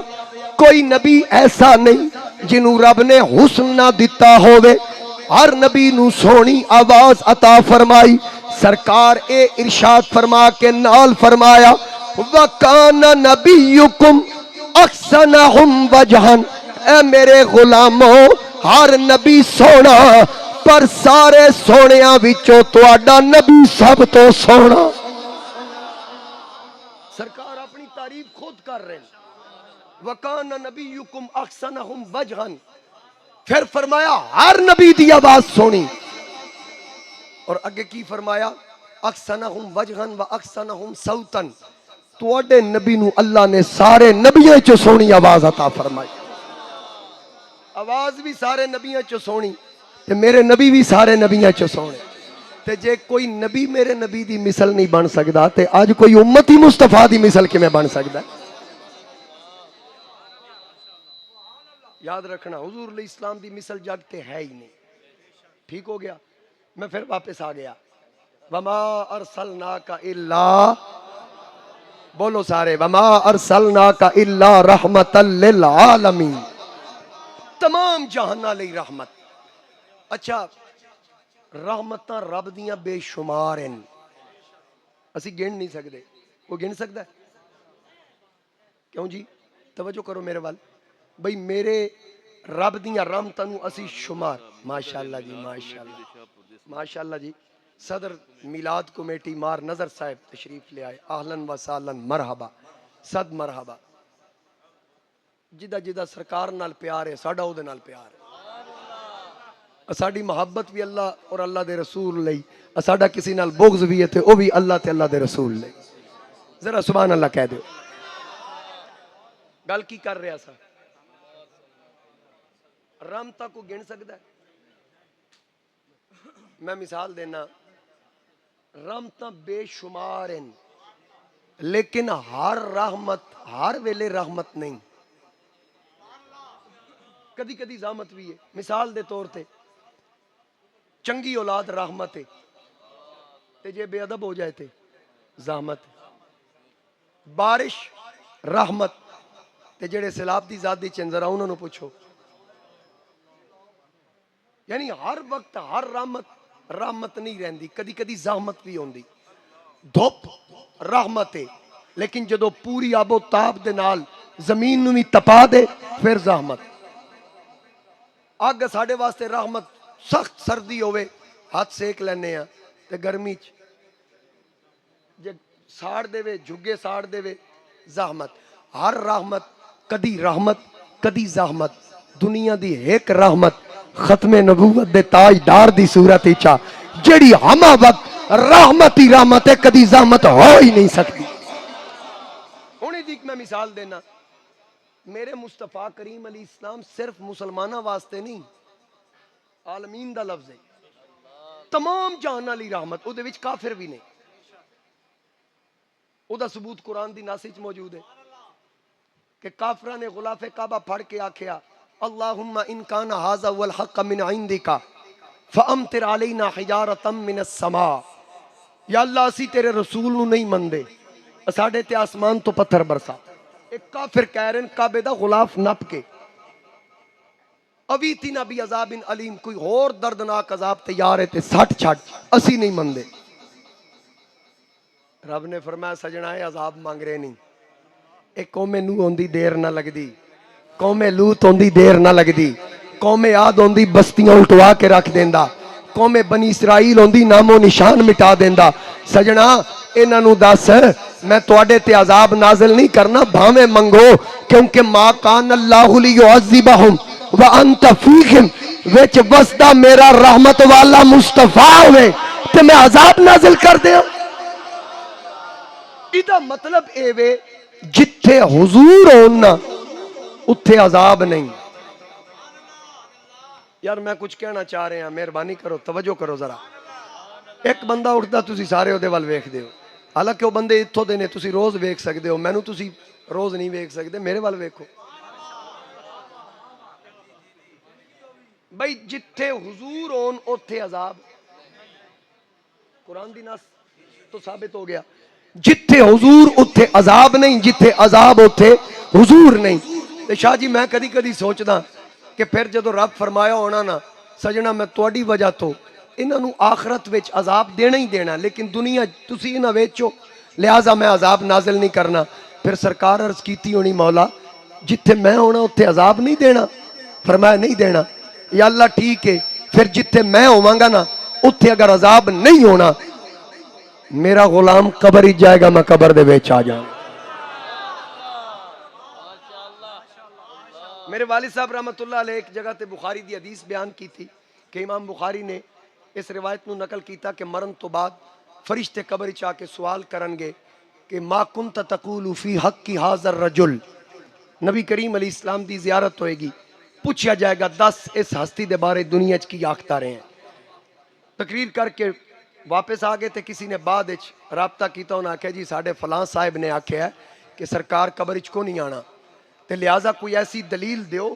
کوئی نبی ایسا نہیں جنوں رب نے حسن نہ دتا ہوئے، ہر نبی نو سونی آواز عطا فرمائی. سرکار اے ارشاد فرما کے نال فرمایا وَكَانَ نَبِيُّكُمْ اَحْسَنَهُمْ وَجْهًا. اے میرے غلاموں، ہر نبی سونا پر سارے سونیاں وچوں تواڈا نبی سب تو سونا. سرکار اپنی تعریف خود کر رہے ہیں، وَكَانَ نَبِيُّكُمْ أَحْسَنَهُمْ وَجْهًا. پھر فرمایا ہر نبی دی آواز سونی. اور اگے کی فرمایا احسنہم وجہن و احسنہم صوتن. تواڈے نبی نو اللہ نے سارے نبیوں چوں سونی آواز عطا فرمائی. آواز بھی سارے نبیوں چوں سونی تے میرے نبی بھی سارے نبیوں چوں سونے. تے جے کوئی نبی میرے نبی دی مثل نہیں بن سکدا تے اج کوئی امتی مصطفیٰ دی مثل کیویں بن سکدا ہے؟ یاد رکھنا حضور علیہ السلام دی مثل جگ تے ہے ہی نہیں. ٹھیک ہو گیا؟ میں پھر واپس آ گیا. وما ارسلناک الا، بولو سارے، وما ارسلناک الا رحمتا للعالمین، تمام جہاناں لئی رحمت. اچھا رحمتاں رب دیاں بے شمار ہیں، اسی گن نہیں سکدے. کوئی گن سکدا ہے؟ کیوں جی؟ توجہ کرو میرے وال. بھئی میرے رب دیاں رحمتاں نو اسی شمار، ماشاءاللہ جی ماشاءاللہ ماشاءاللہ جی. صدر میلاد کمیٹی مار نظر صاحب تشریف لے آئے، اہلاً و سہلاً، مرحبا، صد مرحبا. جدہ جدہ سرکار نال پیار ہے ساڈا او دے نال پیار ہے. ساڈی محبت بھی اللہ اور اللہ دے رسول لئی، ساڈا کسی نال بغض بھی ہے تے او بھی اللہ تے اللہ دے رسول لئی. ذرا سبحان اللہ کہہ دیو. گل کی کر رہا سا؟ رحمتاں کو گن سکدا ہے؟ میں مثال دینا، رحمتاں بے شمار ہیں لیکن ہر رحمت ہر ویلے رحمت نہیں. کدی کدی زحمت بھی ہے. مثال دے طور تے چنگی اولاد رحمت ہے تے جے بے ادب ہو جائے تے زحمت. بارش رحمت تے جڑے سیلاب دی ذات دی چنزرا انہوں نے پوچھو. یعنی ہر وقت ہر رحمت نہیں رہندی، کدی کدی زحمت بھی ہوندی. دھوپ رحمت ہے لیکن جدو پوری آب و تاب دے نال زمین نو بھی تپا دے پھر زحمت. اگ ساڈے واسطے رحمت، سخت سردی ہوئے ہاتھ سیک لینے ہیں تے گرمی جے ساڑ دے وے جھگے ساڑ دے وے زحمت. ہر رحمت کدی زحمت. دنیا دی ایک رحمت ختم نبوت دے تاجدار دی صورت اچا جڑی ہما وقت رحمت ہی رحمت ہے کدی زحمت ہو ہی نہیں سکتی. ہونے دیکھ میں مثال دینا میرے مصطفیٰ کریم علیہ السلام صرف مسلمانہ واسطے نہیں عالمین دا لفظ ہے تمام جہان علی رحمت او دے وچ کافر بھی نہیں او دا ثبوت قرآن دی ناس وچ موجود ہے کہ کافرہ نے غلاف کعبہ پھڑ کے آکھیا اللہم ان کان ھذا والحق من عندک فامطر علینا حجارۃ من السماء. یا اللہ اسی تیرے رسول نو نہیں مندے ساڈے تے آسمان تو پتھر برسا. ایک کافر کہہ رہے ہیں کعبے دا غلاف نپ کے اویتنا بھی عذاب علیم کوئی اور دردناک عذاب تیار ہے تے سٹ چھٹ اسی نہیں مندے. رب نے فرمایا سجنا ہے عذاب مانگ رہے نہیں ایک قوم نوح ہوندی دیر نہ لگدی قوم لوط ہوندی دیر نہ لگدی قوم عاد ہوندی بستیاں الٹوا کے رکھ دیندا قوم بنی اسرائیل ہوندی نام و نشان مٹا دیندا. سجنا انہاں نو دس میں تواڈے تے عذاب نازل نہیں کرنا بھاویں منگو کیونکہ ما کان اللہ لیعذبہم وانت فیہم وچ وسدا میرا رحمت والا مصطفیٰ ہوئے تے میں عذاب نازل کر دیاں. ایدہ مطلب اے وے جتھے حضور ہونا اتھے عذاب نہیں. یار میں کچھ کہنا چاہ رہے ہیں مہربانی کرو توجہ کرو ذرا. ایک بندہ اٹھتا تسی سارے او دے ول ویکھ دیو حالانکہ وہ بندے اتھوں دے نے تسی روز ویکھ سکدے ہو مینوں تسی روز نہیں ویکھ سکدے میرے ول ویکھو. بھئی جتھے حضور ہون اتھے عذاب قرآن دی نص تو ثابت ہو گیا جتھے حضور اتھے عذاب نہیں جتھے عذاب اتھے حضور نہیں. تے شاہ جی میں کدی کدی سوچدا کہ پھر جدو رب فرمایا ہونا نا سجنا میں تواڈی وجہ تو انہاں نو آخرت وچ عذاب دینا ہی دینا لیکن دنیا تسی انہاں ویچو لہٰذا میں عذاب نازل نہیں کرنا. پھر سرکار عرض کیتی ہونی مولا جتھے میں ہونا اتھے عذاب نہیں دینا فرمایا نہیں دینا. یا اللہ ٹھیک ہے پھر جتھے میں ہوواں گا نا اتھے اگر عذاب نہیں ہونا میرا غلام قبر ہی جائے گا میں قبر دے وچ آ جاؤں. میرے والد صاحب رحمت اللہ علیہ ایک جگہ تے بخاری دی حدیث بیان کی تھی کہ امام بخاری نے اس روایت نو نقل کیتا کہ مرن تو بعد فرشتے قبر چاہ کے سوال کرن گے کہ ما کنت تقول فی حق ھذا الرجل. نبی کریم علیہ السلام دی زیارت ہوئے گی پوچھا جائے گا دس اس ہستی دے بارے دنیا چ کی آکھتا رہے ہیں. تقریر کر کے واپس آ گئے تے کسی نے بعد رابطہ کیتا انہاں آکھیا جی ساڈے فلاں صاحب نے آکھیا ہے کہ سرکار قبر چ کو نہیں آنا تے لہٰذا کوئی ایسی دلیل دیو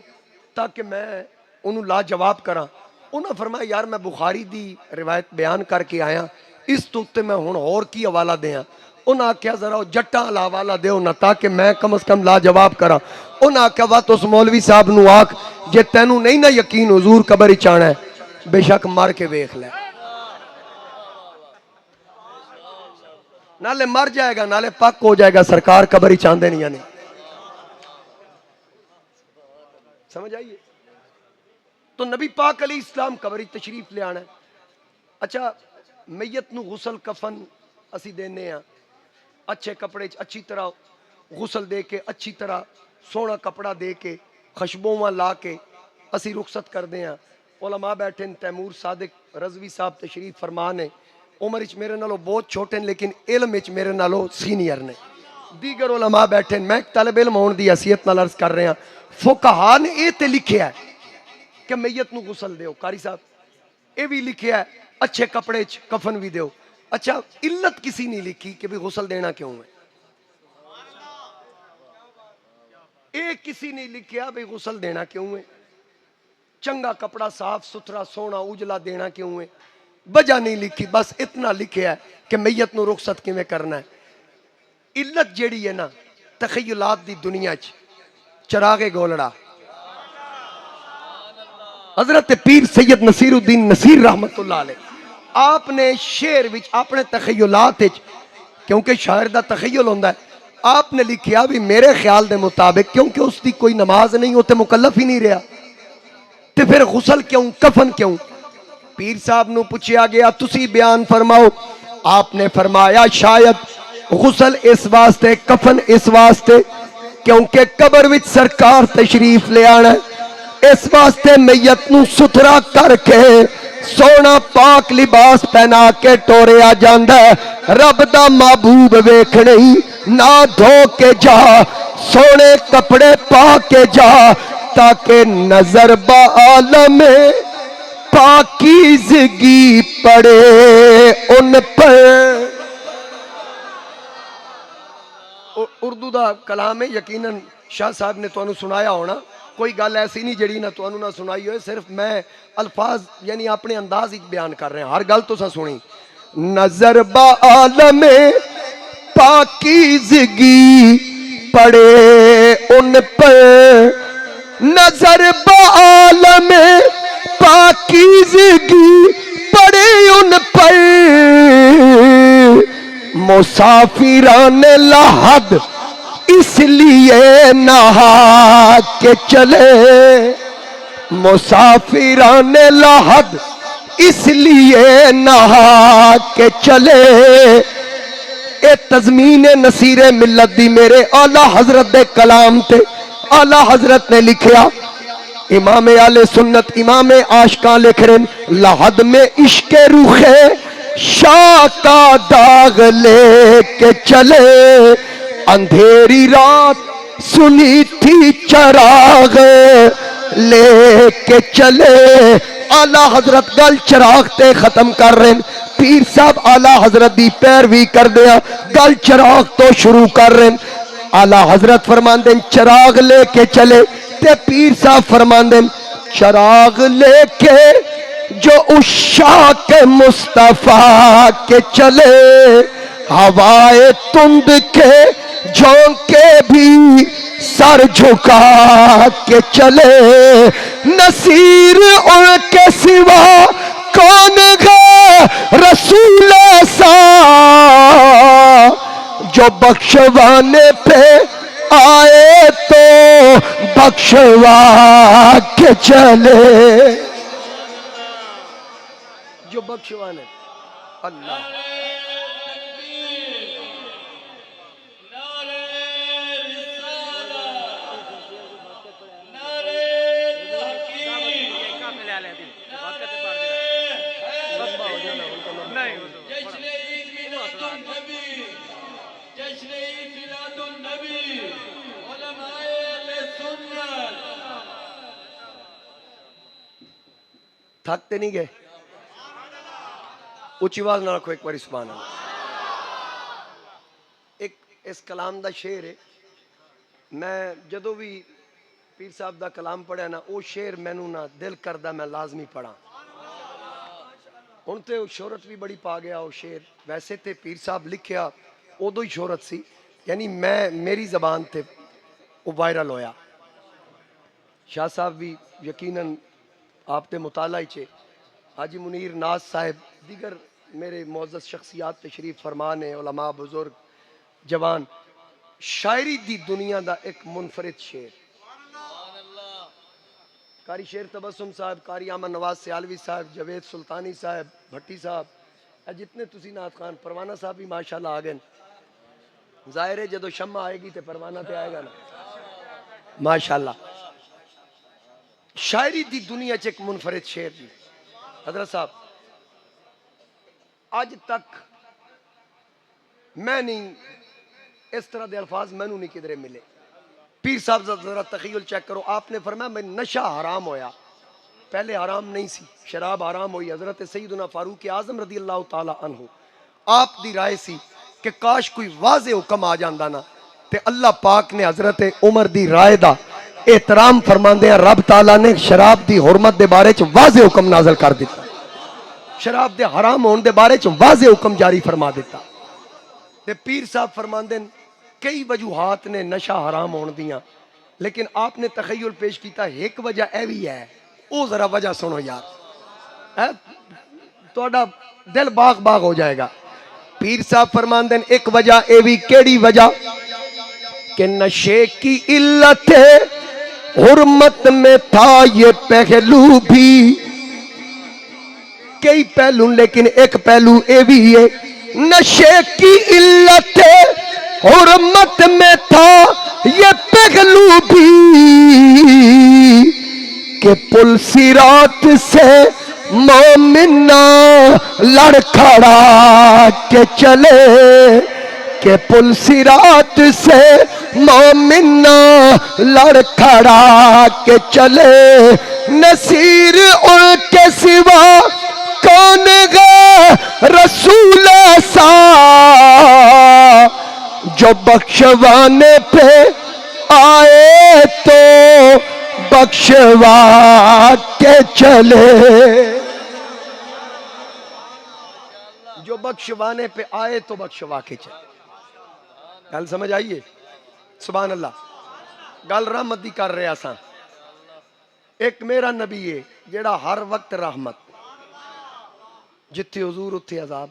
تاکہ میں انہوں لا جواب کراں. انہاں فرمایا یار میں بخاری دی روایت بیان کر کے آیا اس تو تے میں ہن اور کی حوالہ دیاں. انہاں آکھیا ذرا جٹاں والا حوالہ دیو نا تاکہ میں کم از کم لا جواب کراں. انہاں آکھیا وات اس مولوی صاحب نو آکھ جے تینوں نہیں نا یقین حضور قبر وچ آنا ہے بے شک مر کے ویکھ لے نالے مر جائے گا نالے پک ہو جائے گا سرکار قبر وچ آندے نہیں یعنی سمجھ آئیے. تو نبی پاک علیہ السلام قبر تشریف لے آنا ہے. اچھا میت نو غسل کفن اسی دینے ہیں اچھے کپڑے اچھی طرح غسل دے کے اچھی طرح سونا کپڑا دے کے خشبوں لا کے اسی رخصت کر دے ہیں. علماء بیٹھے ہیں تیمور صادق رضوی صاحب تشریف فرمان ہے عمر اچ میرے نالوں بہت چھوٹے ہیں لیکن علم اچ میرے نالوں سینئر نے. دیگر علماء بیٹھے ہیں میں ایک طالب علم ہون دی حیثیت نال عرض کر رہے ہیں فقہا نے اے تے لکھیا ہے کہ میت نو غسل دیو قاری صاحب اے بھی لکھیا ہے اچھے کپڑے چ کفن بھی دیو. اچھا علت کسی نہیں لکھی کہ بھی غسل دینا کیوں ہے اے کسی نہیں لکھیا بھی غسل دینا کیوں ہے چنگا کپڑا صاف ستھرا سونا اجلا دینا کیوں ہے وجہ نہیں لکھی بس اتنا لکھیا ہے کہ میت نو رخصت کیویں کرنا ہے. علت جیڑی ہے نا تخیلات دی دنیا چ چراغ گولڑا حضرت پیر سید نصیر الدین نصیر رحمت اللہ علیہ آپ نے شعر وچ اپنے تخیلات وچ کیونکہ شاعر دا تخیل ہوندا ہے آپ نے لکھیا بھی میرے خیال دے مطابق کیونکہ اس دی کوئی نماز نہیں ہوتے مکلف ہی نہیں رہا تے پھر غسل کیوں کفن کیوں. پیر صاحب نو پوچھیا گیا تسی بیان فرماؤ آپ نے فرمایا شاید غسل اس واسطے کفن اس واسطے کیونکہ قبر وچ سرکار تشریف لے آنا ہے اس واسطے میت نو ستھرا کر کے سونا پاک لباس پہنا کے ٹوریا جاندا ہے۔ رب دا محبوب ویکھنی نہ دھو کے جا، سونے کپڑے پا کے جا، تاکہ نظر با عالم پاکیزگی پڑے ان پر۔ اردو دا کلام ہے، یقیناً شاہ صاحب نے تو انہوں سنایا ہونا، کوئی گل ایسی نہیں جڑی نہ تو انہوں نہ سنائی ہوئے، صرف میں الفاظ یعنی اپنے انداز ہی بیان کر رہے ہیں، ہر گل تو سا سنی۔ نظر با عالم پاکیزگی پڑے ان پر، نظر با عالم پاکیزگی پڑے ان پر، مسافران لحد اس لیے نہا کے چلے، مسافران لحد اس لیے نہا کے چلے۔ اے تضمین نصیر ملت دی میرے اعلیٰ حضرت دے کلام تے اعلیٰ حضرت نے لکھیا، امام اہل سنت امام عاشقاں لکھ رہے ہیں، لحد میں عشق روح شاہ کا داغ لے کے چلے، اندھیری رات سنی تھی چراغ لے کے چلے۔ اعلیٰ حضرت گل چراغ تے ختم کر رہے ہیں، پیر صاحب اعلیٰ حضرت دی پیروی کر دیا، گل چراغ تو شروع کر رہے ہیں۔ اعلیٰ حضرت فرماندے چراغ لے کے چلے، تے پیر صاحب فرماندے چراغ لے کے جو عشاق مصطفیٰ کے چلے، ہوائے تند کے جھونکے بھی سر جھکا کے چلے، نصیر ان کے سوا کون گا رسول ایسا جو بخشوانے پہ آئے تو بخشوا کے چلے، جو بخشوانے اللہ۔ تھکتے نہیں گئے؟ اونچی آواز نہ رکھو ایک بار سبحان اللہ۔ ایک اس کلام دا شعر ہے، میں جدو بھی پیر صاحب دا کلام پڑھا نا، وہ شعر مینوں نا دل کردہ میں لازمی پڑھا۔ ہن تے شہرت بھی بڑی پا گیا وہ شعر، ویسے تے پیر صاحب لکھیا ادو ہی شہرت سی، یعنی میری زبان تے وہ وائرل ہویا۔ شاہ صاحب بھی یقیناً آپ تے مطالعہ چے، حاجی منیر ناز صاحب، دیگر میرے معزز شخصیات تشریف فرمان علماء بزرگ جوان، شاعری دی دنیا دا ایک منفرد شعر، قاری شیر تبسم صاحب، قاری احمد نواز سیالوی صاحب، جوید سلطانی صاحب، بھٹی صاحب، جتنے تسی نعت خان، پروانہ صاحب بھی ماشاءاللہ آگئے، ظاہر ہے جدو شمع آئے گی تے پروانہ تے آئے گا نا ماشاءاللہ۔ شاعری دی دنیا چ ایک منفرد شعر دی حضرت صاحب، آج تک میں نہیں اس طرح دے الفاظ میں نہیں کدھرے ملے۔ پیر صاحب ذرا تخیل چیک کرو، آپ نے فرمایا میں نشہ حرام ہویا، پہلے حرام نہیں سی، شراب حرام ہوئی۔ حضرت سیدنا فاروق اعظم رضی اللہ تعالی عنہ آپ دی رائے سی کہ کاش کوئی واضح حکم آ جاندہ نا، تے اللہ پاک نے حضرت عمر دی رائے دا احترام فرماندے ہیں، رب تعالیٰ نے شراب دی حرمت دے بارے چ واضح حکم نازل کر دیتا، شراب دے حرام ہون دے بارے چ واضح حکم جاری فرما دیتا۔ تے پیر صاحب فرماندے کئی وجوہات نے نشہ حرام ہون دیاں، لیکن آپ نے تخیل پیش کیتا ایک وجہ اے بھی ہے، او ذرا وجہ سنو یار، توڑا دل باغ باغ ہو جائے گا۔ پیر صاحب فرماندے ایک وجہ اے بھی کیڑی وجہ کہ نشے کی علت حرمت میں تھا یہ پہلو بھی، کئی پہلو لیکن ایک پہلو اے بھی ہے، نشے کی علت حرمت میں تھا یہ پہلو بھی، کہ پل صراط سے مومن لڑکھڑا کے چلے، کہ پل صراط سے مومن لڑکھڑا کے چلے، نصیر ان کے سوا کون گا رسول ایسا، جو بخشوانے پہ آئے تو بخشوا کے چلے، جو بخشوانے پہ آئے تو بخشوا کے چلے۔ گل سمجھ آئیے؟ سبحان اللہ۔ گل رحمت دی کر رہے آسان۔ ایک میرا نبی ہے جیڑا ہر وقت رحمت، جتھے حضور اتھے عذاب۔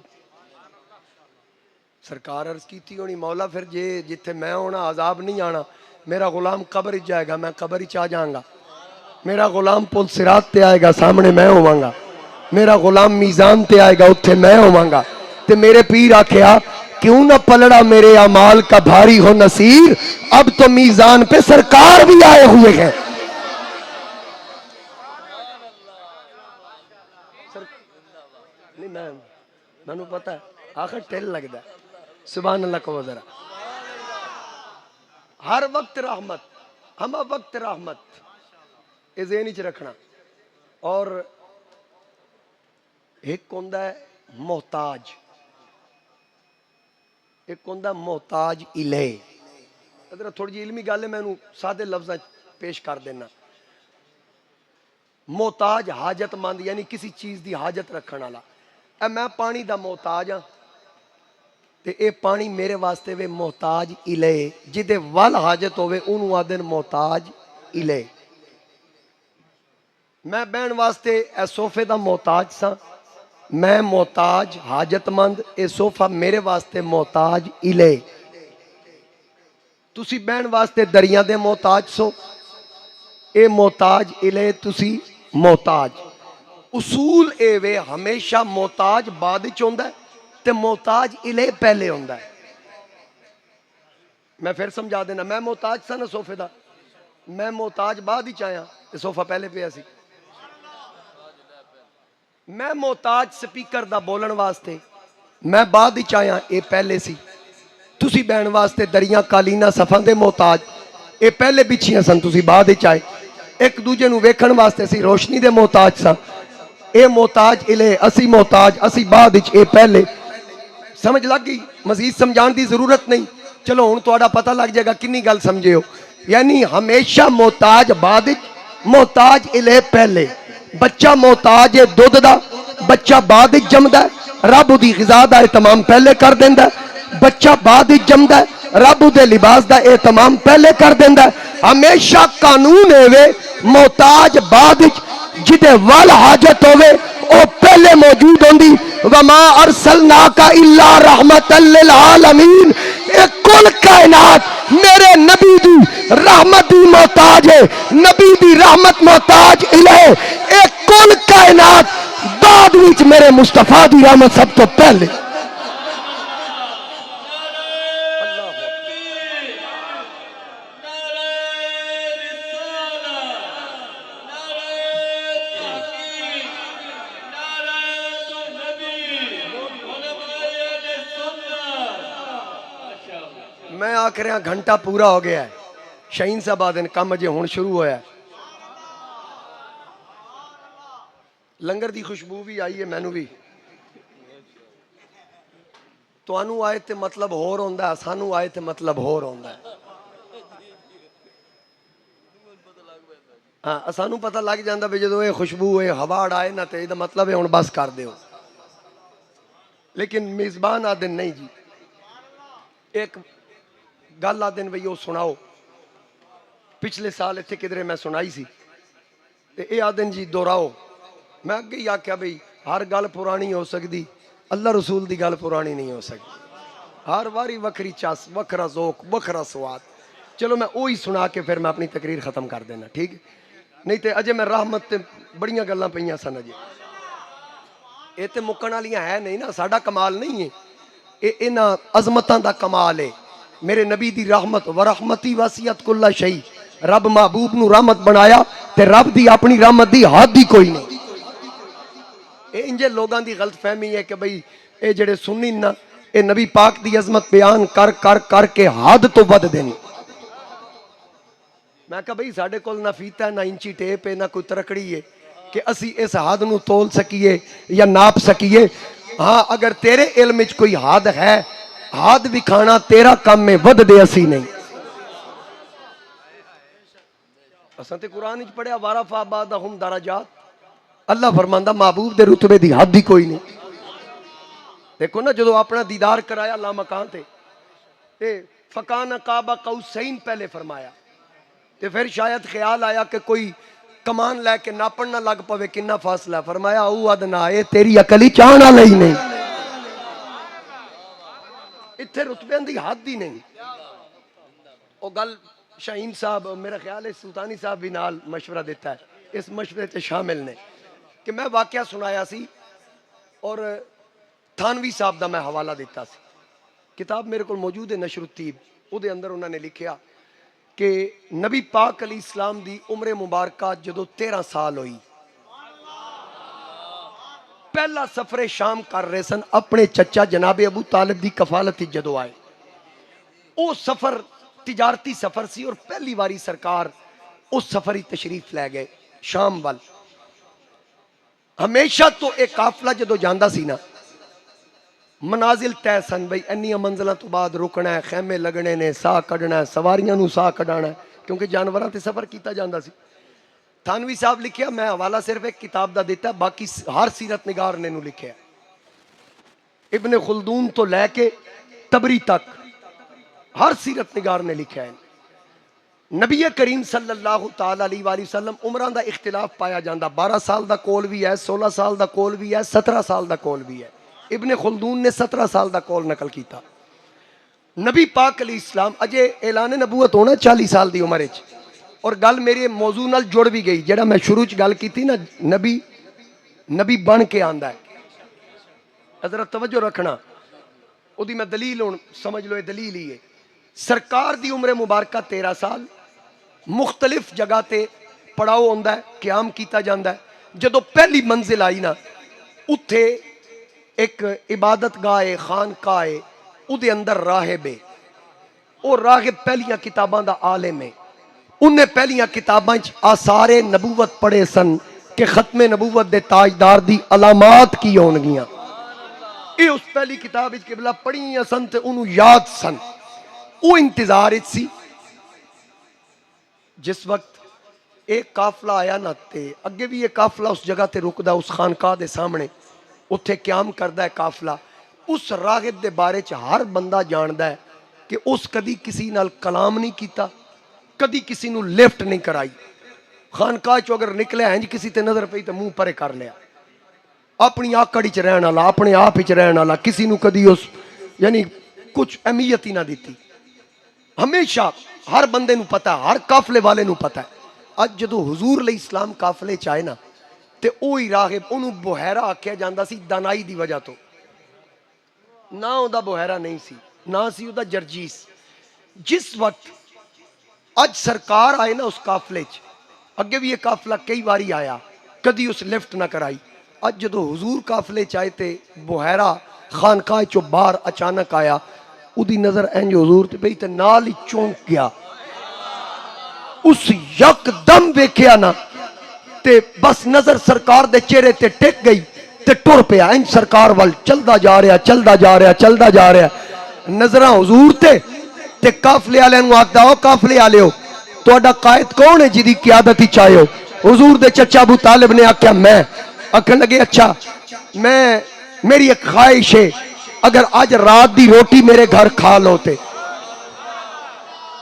سرکار عرض کیتی ہونی مولا پھر جتھے میں ہونا عذاب نہیں آنا، میرا غلام قبر ہی جائے گا، میں قبر ہی چاہ جاؤں گا، میرا غلام پل صراط تے آئے گا، سامنے میں ہوں گا، میرا غلام میزان تے آئے گا، اتھے میں ہوں گا۔ تے میرے پیر آکھیا کیوں نہ پلڑا میرے اعمال کا بھاری ہو نصیر، اب تو میزان پہ سرکار بھی آئے ہوئے ہیں۔ نہیں میں نے پتا ہے آخر ٹیل لگتا ہے۔ سبحان اللہ کو ذرا۔ ہر وقت رحمت، ہم وقت رحمت، یہ ذہن وچ رکھنا۔ اور ایک ہوندا ہے محتاج، ایک ہوندا محتاج الیہ۔ ادھر تھوڑی جی علمی گل ہے، میں سادے لفظاں پیش کر دینا۔ محتاج حاجت مند، یعنی کسی چیز دی حاجت رکھن والا۔ اے میں پانی دا محتاج ہاں تے اے پانی میرے واسطے وے محتاج الیہ، جدے وال حاجت ہوئے انہوں آدن محتاج الیہ۔ میں بہن واسطے اے صوفے دا محتاج سا، میں محتاج حاجت مند، اے صوفہ میرے واسطے محتاج الیہ۔ تسی بہن واسطے دریاں دے محتاج سو، اے محتاج الیہ تسی محتاج۔ اصول اے وے ہمیشہ محتاج بعد وچ ہوندا ہے تے محتاج الیہ پہلے ہوندا ہے۔ میں پھر سمجھا دینا، میں محتاج سا نا صوفے دا، میں محتاج بعد وچ آیا تے صوفہ پہلے پیا سی۔ میں محتاج سپیکر دا بولن واسطے، میں بعد وچ آیا، اے پہلے سی۔ تسی بہن واسطے دریاں قالینہ صفاں دے محتاج، اے پہلے بچھیاں سن، تسی بعد وچ آئے۔ ایک دوجے نو ویکھن واسطے سی روشنی دے محتاج سا، اے محتاج الیہ، اسی محتاج، اسی بعد وچ، اے پہلے۔ سمجھ لگ گئی؟ مزید سمجھان دی ضرورت نہیں۔ چلو ہن تہاڈا پتہ لگ جائے گا کنی گل سمجھے ہو۔ یعنی ہمیشہ محتاج بعد وچ، محتاج الیہ پہلے۔ بچہ محتاج ہے دودھ دا، بچہ بعد وچ جمدا ہے، رب دی غذا دا اہتمام پہلے کر دیندا ہے۔ بچہ بعد وچ جمدا ہے، رب دے لباس دا اہتمام پہلے کر دیندا ہے۔ ہمیشہ قانون ہے محتاج بعد وچ، جدے وال حاجت ہوئے او پہلے موجود ہوندی۔ وما ارسلناک الا رحمت للعالمین۔ ایک کل کائنات میرے نبی دی رحمت دی محتاج ہے، نبی دی رحمت محتاج الیہ۔ ایک کل کائنات بعد وچ میرے مصطفیٰ دی رحمت سب تو پہلے۔ میں آکھ رہا گھنٹہ پورا ہو گیا ہے، شہین صاحب آدھن کم اجے ہون شروع ہویا ہے۔ لنگر دی خوشبو بھی آئی ہے، مینو بھی۔ تو انو آئے تے مطلب ہور ہوندا ہے، سانو آئے تے مطلب ہور ہوندا ہے۔ ہاں سانو پتہ لگ جاندا بھی جدوں اے خوشبو اے ہوا آئے نہ تے دا مطلب ہے ہن بس کر دیو۔ لیکن میزبان آدھن نہیں جی، ایک گل آدھن بھئی وہ سناؤ، پچھلے سال اتھے کدھرے میں سنائی سی تے اے آدھن جی دوراؤ۔ میں اگے ہی آکھیا بھئی ہر گل پرانی ہو سکتی، اللہ رسول دی گل پرانی نہیں ہو سکتی۔ ہر واری وکری چاس، وکھرا ذوق، وکھرا سواد۔ چلو میں وہی سنا کے پھر میں اپنی تقریر ختم کر دینا، ٹھیک ہے؟ نہیں تے اجے میں رحمت تے بڑیاں گلاں پئیاں سن اجے۔ اے تے مکن والیاں ہے نہیں نا، ساڈا کمال نہیں ہے، اے انہاں عظمتاں دا کمال ہے۔ میرے نبی دی رحمت ورحمتی واسعت کل شیء، رب محبوب نو رحمت بنایا تے رب دی اپنی رحمت دی حد ہی کوئی نہیں. انجے لوگاں دی غلط فہمی ہے کہ بھئی اے جڑے سنی نا اے نبی پاک دی عظمت بیان کر کر کر کے حد تو ود دینی. میں کہا بھئی ساڑھے کول نہ فیتا ہے نہ انچی ٹیپ ہے نہ کوئی ترکڑی ہے کہ اسی اس حد نو تول سکیے یا ناپ سکیے. ہاں اگر تیرے علم وچ کوئی حد ہے حد بھی کھانا تیرا کم میں ود دے اسی نہیں. اساں تے قرآن وچ پڑھیا وَرَفَعَ بَعْضَهُمْ دَرَجَاتٍ. اللہ فرماندا محبوب دے رتبے دی حد ہی کوئی نہیں. دیکھو نا جدو اپنا دیدار کرایا اللہ مکان تے فَكَانَ قَابَ قَوْسَيْن پہلے فرمایا تے پھر شاید خیال آیا کہ کوئی کمان لے کے ناپن نہ لگ پوے کننا فاصلہ. فرمایا او ادنا اے تیری عقل ہی چاہنا لئی نہیں. اتھے رتبے دی حد ہی نہیں. او گل شاہین صاحب میرا خیال ہے سلطانی صاحب بھی نال مشورہ دیتا ہے اس مشورے تے شامل نے کہ میں واقعہ سنایا سی اور تھانوی صاحب دا میں حوالہ دیتا سی. کتاب میرے کو موجود ہے نشر الطیب. او دے اندر انہوں نے لکھیا کہ نبی پاک علیہ السلام دی عمر مبارکہ جدو 13 سال ہوئی پہلا سفر شام کر رہے سن اپنے چچا جناب ابو طالب دی کفالت جدو آئے. او سفر تجارتی سفر سی اور پہلی واری سرکار اس سفری تشریف لے گئے شام وال. ہمیشہ تو ایک قافلہ جدو جاندہ سی نا منازل طے سن بھئی انیاں منزلوں تو بعد رکنا ہے خیمے لگنے نے ساہ کڈنا ہے سواریاں نو ساہ کڈانا ہے کیونکہ جانوراں تے سفر کیتا جاندہ سی. تھانوی صاحب لکھیا میں حوالہ صرف ایک کتاب دا دیتا باقی ہر سیرت نگار نے نو لکھیا ابن خلدون تو لے کے تبری تک ہر سیرت نگار نے لکھا ہے. نبی کریم صلی اللہ تعالی علیہ وآلہ وسلم عمران دا اختلاف پایا جاندہ 12 سال دا کول بھی ہے 16 سال دا کول بھی ہے 17 سال دا کول بھی ہے. ابن خلدون نے 17 سال دا کول نقل کیتا. نبی پاک علیہ السلام اجے اعلان نبوت ہونا 40 سال دی عمر وچ اور گل میرے موضوع نال جڑ بھی گئی جڑا میں شروع چ گل کیتی نا نبی بن کے آندا ہے. حضرت توجہ رکھنا او دی میں دلیل ہوں سمجھ لو یہ دلیل ہی ہے. سرکار دی عمر مبارکہ 13 سال مختلف جگہ تے پڑاؤ ہوندا ہے قیام کیتا جاندہ ہے. جدو پہلی منزل آئی نا اتھے ایک عبادت گاہ خانقاہ او دے اندر راہب ہے. او راہب پہلیاں کتاباں دا عالم ہے. انہیں پہلیاں کتاباں آثار نبوت پڑھے سن کہ ختم نبوت دے تاجدار دی علامات کی ہونگیاں. اے اس پہلی کتاب وچ قبلہ پڑھیاں سن تے انہوں یاد سن. او انتظار اچ سی جس وقت ایک قافلہ آیا نہ تے اگے بھی ایک قافلہ اس جگہ تے رکدا اس خانقاہ دے سامنے اتھے قیام کردہ ہے قافلہ. اس راغب دے بارے چ ہر بندہ جاندہ ہے کہ اس کدی کسی نال کلام نہیں کیتا کدی کسی نو لفٹ نہیں کرائی. خانقاہ چو اگر نکلے ہیں جی کسی تے نظر پئی تے منہ پرے کر لیا اپنی آکڑی چ رہن والا اپنے آپ چ رہن والا کسی نو کدی اس یعنی کچھ اہمیت ہی نہ دیتی. ہمیشہ ہر بندے نو پتہ ہے ہر قافلے والے نو پتہ ہے. اج جدو حضور علیہ السلام قافلے چائے نا تے اوہی راغب انہوں بحیرہ آکھیا جاندہ سی دانائی دی وجہ تو نہ اوندا بحیرہ نہیں سی نہ سی اوندا جرجیس. جس وقت اج سرکار آئے نا اس قافلے چ اگے بھی یہ قافلہ کئی باری آیا کدی اس لفٹ نہ کرائی. اج جدو حضور قافلے چائے تے بحیرہ خانقاہ چو باہر اچانک آیا او دی نظر اینج حضور تے پئی تے نال ہی چونک گیا. اس یک دم ویکھیا نا تے بس نظر سرکار دے چہرے تے ٹک گئی تے ٹر پیا اینج سرکار وال چلدا جا رہا چلدا جا رہا چلدا جا رہا. نظراں حضور تے قافلے والے نوں آکھدا او قافلے والےو تہاڈا قائد کون ہے جدی قیادت ہی چاہے ہو؟ حضور دے چچا ابو طالب نے آکھیا میں. آکھن لگے اچھا میں میری ایک خواہش ہے اگر آج رات دی روٹی میرے گھر کھا لو تے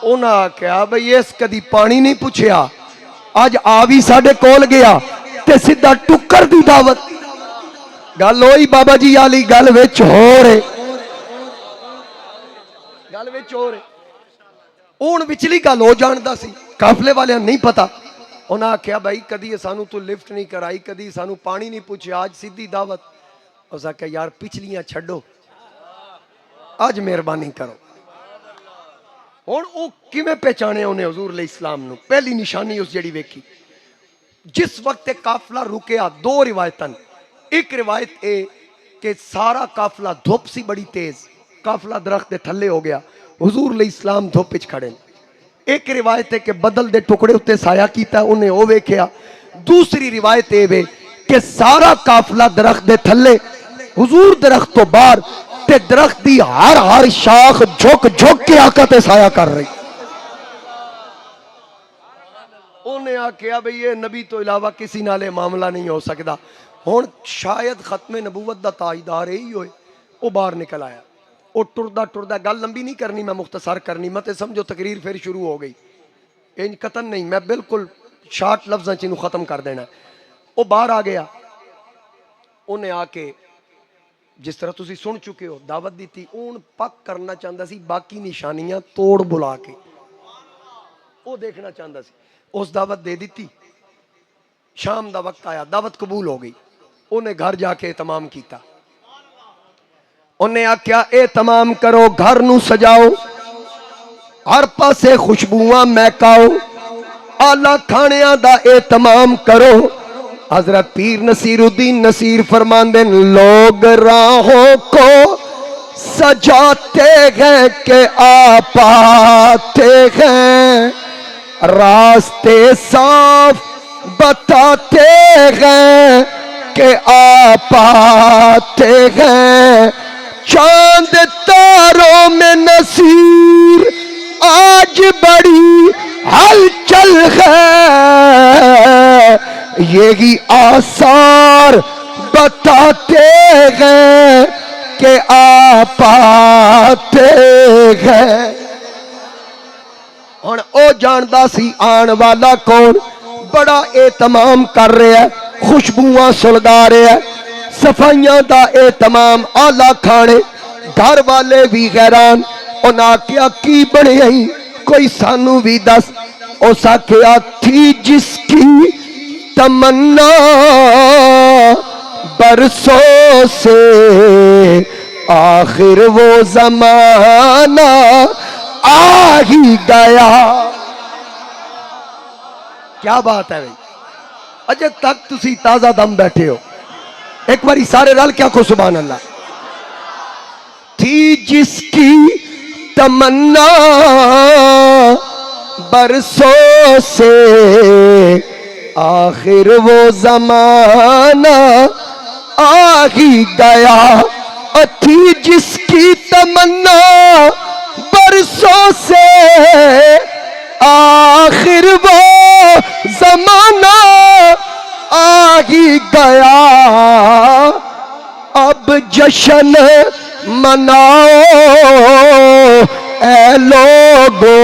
انہاں آکھیا بھئی اس کدی پانی نہیں پوچھیا آج آوی ساڑھے کول گیا تے سدھا ٹکر دی دعوت. گل ہوئی بابا جی آلی گل وچ ہو رہے گل وچ ہو رہے اون وچلی گل ہو جاندہ سی قافلے والے نہیں پتا. انہاں آکھیا بھائی کدی سانو تو لفٹ نہیں کرائی کدی سانو پانی نہیں پوچھیا آج سیدھی دعوت. اس آکھیا یار پچھلیاں چھڈو آج مہربانی کرو. ہن او کیویں پہچانیا انہیں حضور علیہ السلام نو؟ پہلی نشانی اس جڑی ویکھی، جس وقت قافلہ رکیا، دو روایتاں، ایک روایت اے کہ سارا قافلہ دھوپ سی بڑی تیز، قافلہ درخت دے تھلے ہو گیا، حضور علیہ السلام دھوپ وچ کھڑے، ایک روایت ہے کہ بدل دے ٹکڑے اتے سایہ کیتا انہیں او ویکھیا، دوسری روایت اے وے کہ سارا قافلہ درخت دے تھلے، حضور درخت تو باہر، تے درخت دی ہر شاخ جھک جھک کے آقا تے سایہ کر رہی۔ انہیں آکھیا بھئی یہ نبی تو علاوہ کسی نالے معاملہ نہیں ہو سکتا، ہون شاید ختم نبوت دا تاجدار ہی ہوئے، وہ باہر نکل آیا، وہ ٹردہ گل لمبی نہیں کرنی، میں مختصر کرنی، مت سمجھو تقریر پھر شروع ہو گئی، ان قطن نہیں، میں بالکل شارٹ لفظاں چینو ختم کر دینا ہے۔ وہ باہر آ گیا، انہیں آ کے جس طرح تسی سن چکے ہو دعوت دیتی، اون پک کرنا چاہتا سی باقی نشانیاں توڑ بلا کے، وہ دیکھنا چاہتا سی، اس دعوت دے دیتی، شام دا وقت آیا، دعوت قبول ہو گئی، انہیں گھر جا کے اہتمام کیتا، انہیں آکھیا اہتمام کرو، گھر نو سجاؤ، ہر پاسے خوشبوواں مہکاؤ، آلہ کھانیاں دا اہتمام کرو۔ حضرت پیر نصیر الدین نصیر فرماندے لوگ راہوں کو سجاتے ہیں کہ آپ آتے ہیں، راستے صاف بتاتے ہیں کہ آپ آتے ہیں، چاند تاروں میں نصیر آج بڑی ہلچل ہے، یہی آثار بتاتے ہیں کہ آپ آتے ہیں۔ ہن او جاندا سی آن والا کون، بڑا اہتمام کر رہا ہے، خوشبوواں سلگا رہا ہے، صفائیاں دا اہتمام، آلہ کھانے، گھر والے بھی حیران، انہاں کیا کی بنے ہیں، کوئی سانو بھی دس، اسا کیا تھی جس کی تمنا برسوں سے، آخر وہ زمانہ آ ہی گیا۔ کیا بات ہے بھئی، اجے تک تسی تازہ دم بیٹھے ہو، ایک باری سارے رل کیا کو سبحان اللہ۔ تھی جس کی تمنا برسوں سے، آخر وہ زمانہ آ ہی گیا، تھی جس کی تمنا برسوں سے، آخر وہ زمانہ آ ہی گیا، اب جشن مناؤ اے لوگو،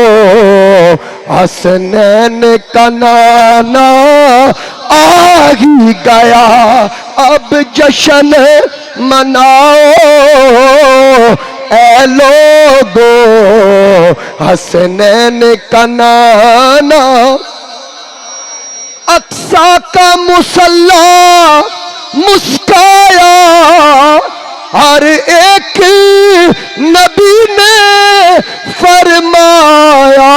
حسنین کا نانا آ ہی گیا، اب جشن مناؤ اے لوگو، حسنین کا نانا، اقصی کا مصلی مسکایا، ہر ایک نبی نے فرمایا،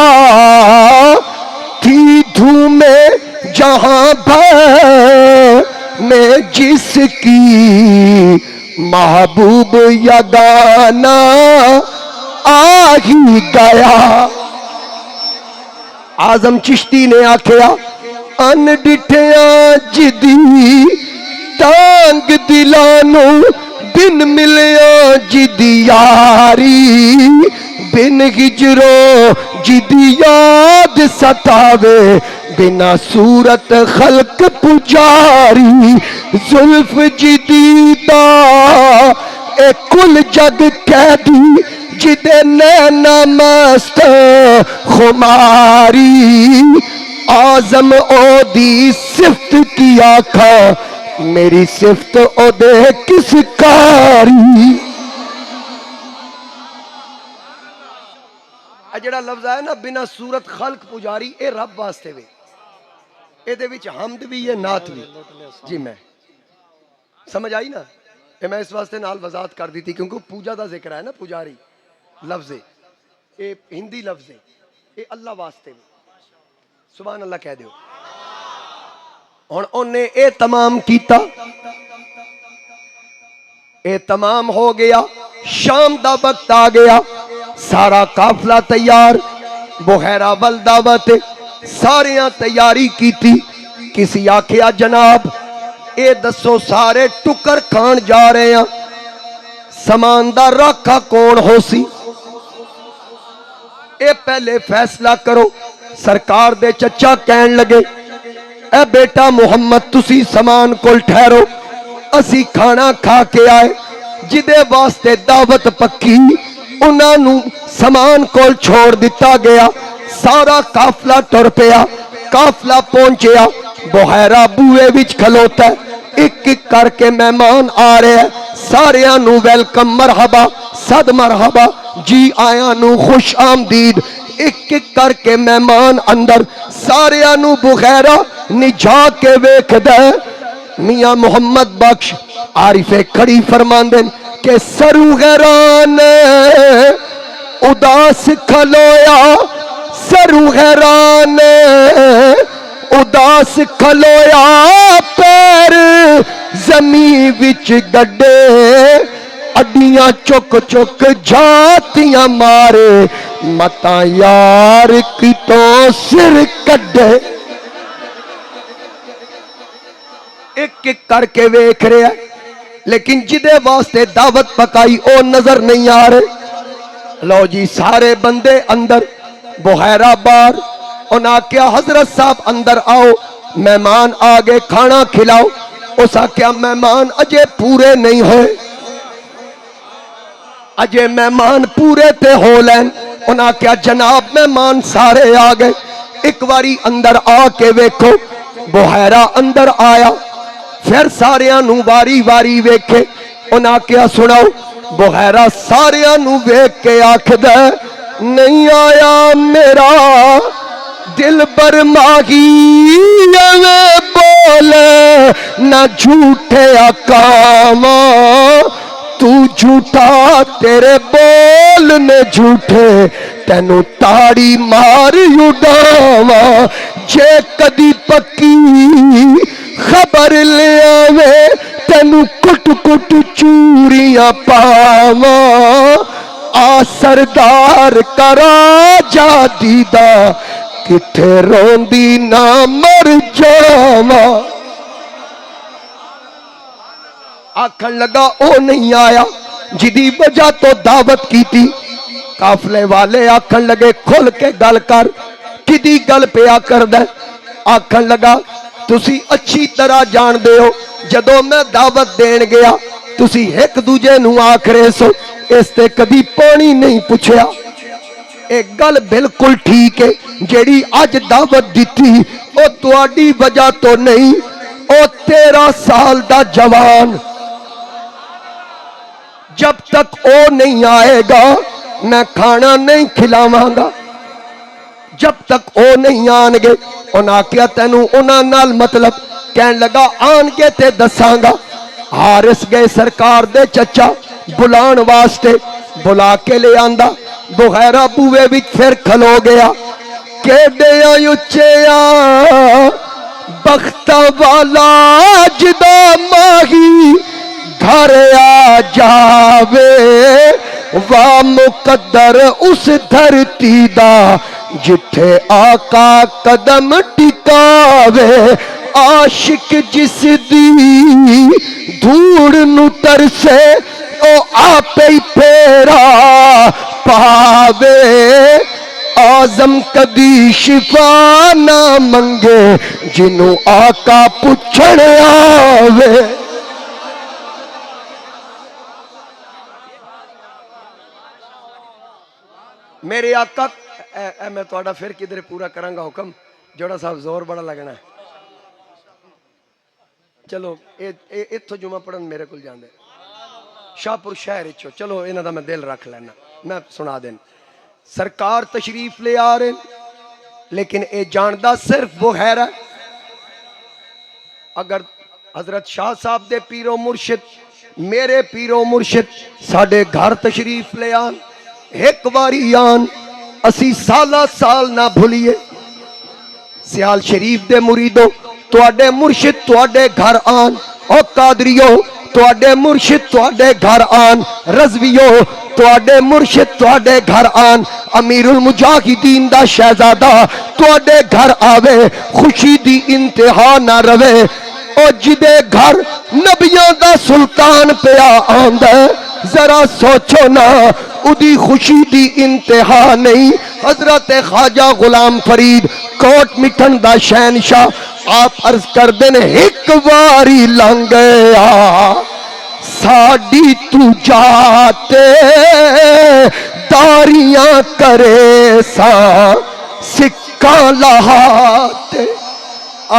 تھی دھومیں جہاں بھر میں جس کی، محبوب یگانہ آ ہی گیا۔ اعظم چشتی نے آکھیا ان ڈٹھیاں جدی تانگ دلانو، بن ملیاں جدی یاری، بن ہجرو جدی یاد ستاوے، بنا صورت خلق پجاری، زلف جدی دا اے کل جگ قیدی، جدے نینا مست خماری، آزم او دی صفت کی آکھا، میری صفت او دے کس کاری۔ جڑا لفظ ہے نا بنا صورت خلق پجاری، اے رب واسطے وے، اے دے وچ حمد بھی ہے نعت بھی۔ جی میں سمجھ آئی نا، میں اس واسطے نال وضاحت کر دی تھی کیونکہ پوجا دا ذکر ہے نا، پجاری لفظ یہ ہندی لفظ ہے، یہ اللہ واسطے میں، سبحان اللہ کہہ دیو۔ ہن انہیں اے تمام کیتا، اے تمام ہو گیا، شام دا وقت آ گیا، سارا قافلہ تیار، بحیرہ ول دعوت، ساریاں تیاری کیتی۔ کسی آکھیا جناب اے دسو سارے ٹکر کھان جا رہے ہیں، سامان دا راکھا کون ہو سی؟ اے پہلے فیصلہ کرو۔ سرکار دے چچا کہن لگے اے بیٹا محمد تسی سامان کول ٹھہرو، اسی کھانا کھا کے آئے، جدے واسطے دعوت پکی انہاں نو سامان کول چھوڑ دیتا گیا۔ سارا قافلہ ٹر پیا، قافلہ پہنچیا، بحیرہ بوئے وچ کھلوتا ہے، ایک ایک کر کے مہمان آ رہے ہیں، ساریاں نو ویلکم مرحبا، صد مرحبا، جی آیاں نو خوش آمدید، ایک ایک کر کے مہمان اندر، ساریاں نو بحیرہ نجا کے ویکھ دے۔ میاں محمد بخش عارف کھڑی فرماندن کہ سرو غیران اداس کھلویا، سرو غیران اداس کھلویا، پیر زمین وچ گڈے، اڈیاں چک چک جاتیاں مارے، متا یار کی تو سر کڈے۔ ایک ایک کر کے ویکھ رہے ہیں، لیکن جدے واسطے دعوت پکائی او نظر نہیں آ رہے۔ لو جی سارے بندے اندر، بحیرہ بار، انہاں کیا حضرت صاحب اندر آؤ، مہمان آگے کھانا کھلاؤ۔ اس کیا مہمان اجے پورے نہیں ہوئے، اجے مہمان پورے تے ہو لین۔ انہاں کیا جناب مہمان سارے آگئے، ایک واری اندر آ کے ویکھو۔ بحیرہ اندر آیا، پھر ساریاں نو واری واری ویکھے، انہاں کیا سناؤ، بحیرہ ساریاں نو ویکھ کے آکھ دے نہیں آیا میرا دل بر ماہی میں بولے نہ جھوٹے اکاما، تو جھوٹا تیرے بول نے جھوٹے، تینو تاڑی مار اڈاوا، جے کدی پکی خبر لے آوے تینو کٹ کٹ چوریاں پاوا، آ سردار کرا جا دیدہ کتھے روندی نہ مر جاوا۔ آکھن لگا او نہیں آیا جدی وجہ تو دعوت کی تھی۔ قافلے والے آکھن لگے کھل کے گل کر، کدی گل پیا کر دے۔ آکھن لگا تسی اچھی طرح جان دے ہو جدو میں دعوت دین گیا تسی ایک دوجے نو آکھ رہے سو اس تے کبھی پانی نہیں پوچھیا۔ ایک گل بالکل ٹھیک ہے، جیڑی آج دعوت دیتی او تواڈی وجہ تو نہیں، او 13 سال دا جوان، جب تک او نہیں آئے گا میں کھانا نہیں کھلاواں گا، جب تک او نہیں آن گے۔ انہاں کیا تینو انہاں نال مطلب؟ کہن لگا آن کے تے دساں گا۔ حارث گئے سرکار دے چچا بلان واسطے، بلا کے لے آندا، بحیرہ بوئے وچ پھر کھلو گیا، کیڈیا اچیا بخت والا جدا ماہی گھر آ جاوے، وا مقدر اس دھرتی دا جتھے آقا قدم ٹکاوے، عاشق جس دی دھوڑ نو ترسے او آپے ہی پھیرا پاوے، آزم کدی شفا نہ منگے جنوں آقا پچھڑ آوے۔ میرے آقا میں توڑا پھر کدھر پورا کروں گا حکم، جوڑا صاحب زور بڑا لگنا ہے۔ چلو اتھو جمعہ پڑھن میرے کل جاندے شاہپور شہر اچھو، چلو انہاں دا میں دل رکھ لینا، میں سنا دین۔ سرکار تشریف لے آ رہے لیکن اے جاندہ صرف بحیرہ، اگر حضرت شاہ صاحب دے پیر و مرشد، میرے پیر و مرشد ساڑھے گھر تشریف لے آن، ایک واری آن اسی سالہ سال نہ بھولیے۔ سیال شریف دے مریدو تواڈے مرشد تواڈے گھر آن، او قادریو تواڈے مرشد تواڈے گھر آن، رضویو تواڈے مرشد تواڈے گھر آن، امیر المجاہدین دا شہزادہ تواڈے گھر آوے، خوشی دی انتہا نہ روے۔ او جدے گھر نبیاں دا سلطان پیا آندے، ذرا سوچو نا ادی خوشی دی انتہا نہیں۔ حضرت خواجہ غلام فرید کوٹ مٹھن دا شہنشاہ آپ عرض کر دین ایک واری لنگ گیا ساڑی تو جاتے داریاں کرے سا سکہ لہاتے،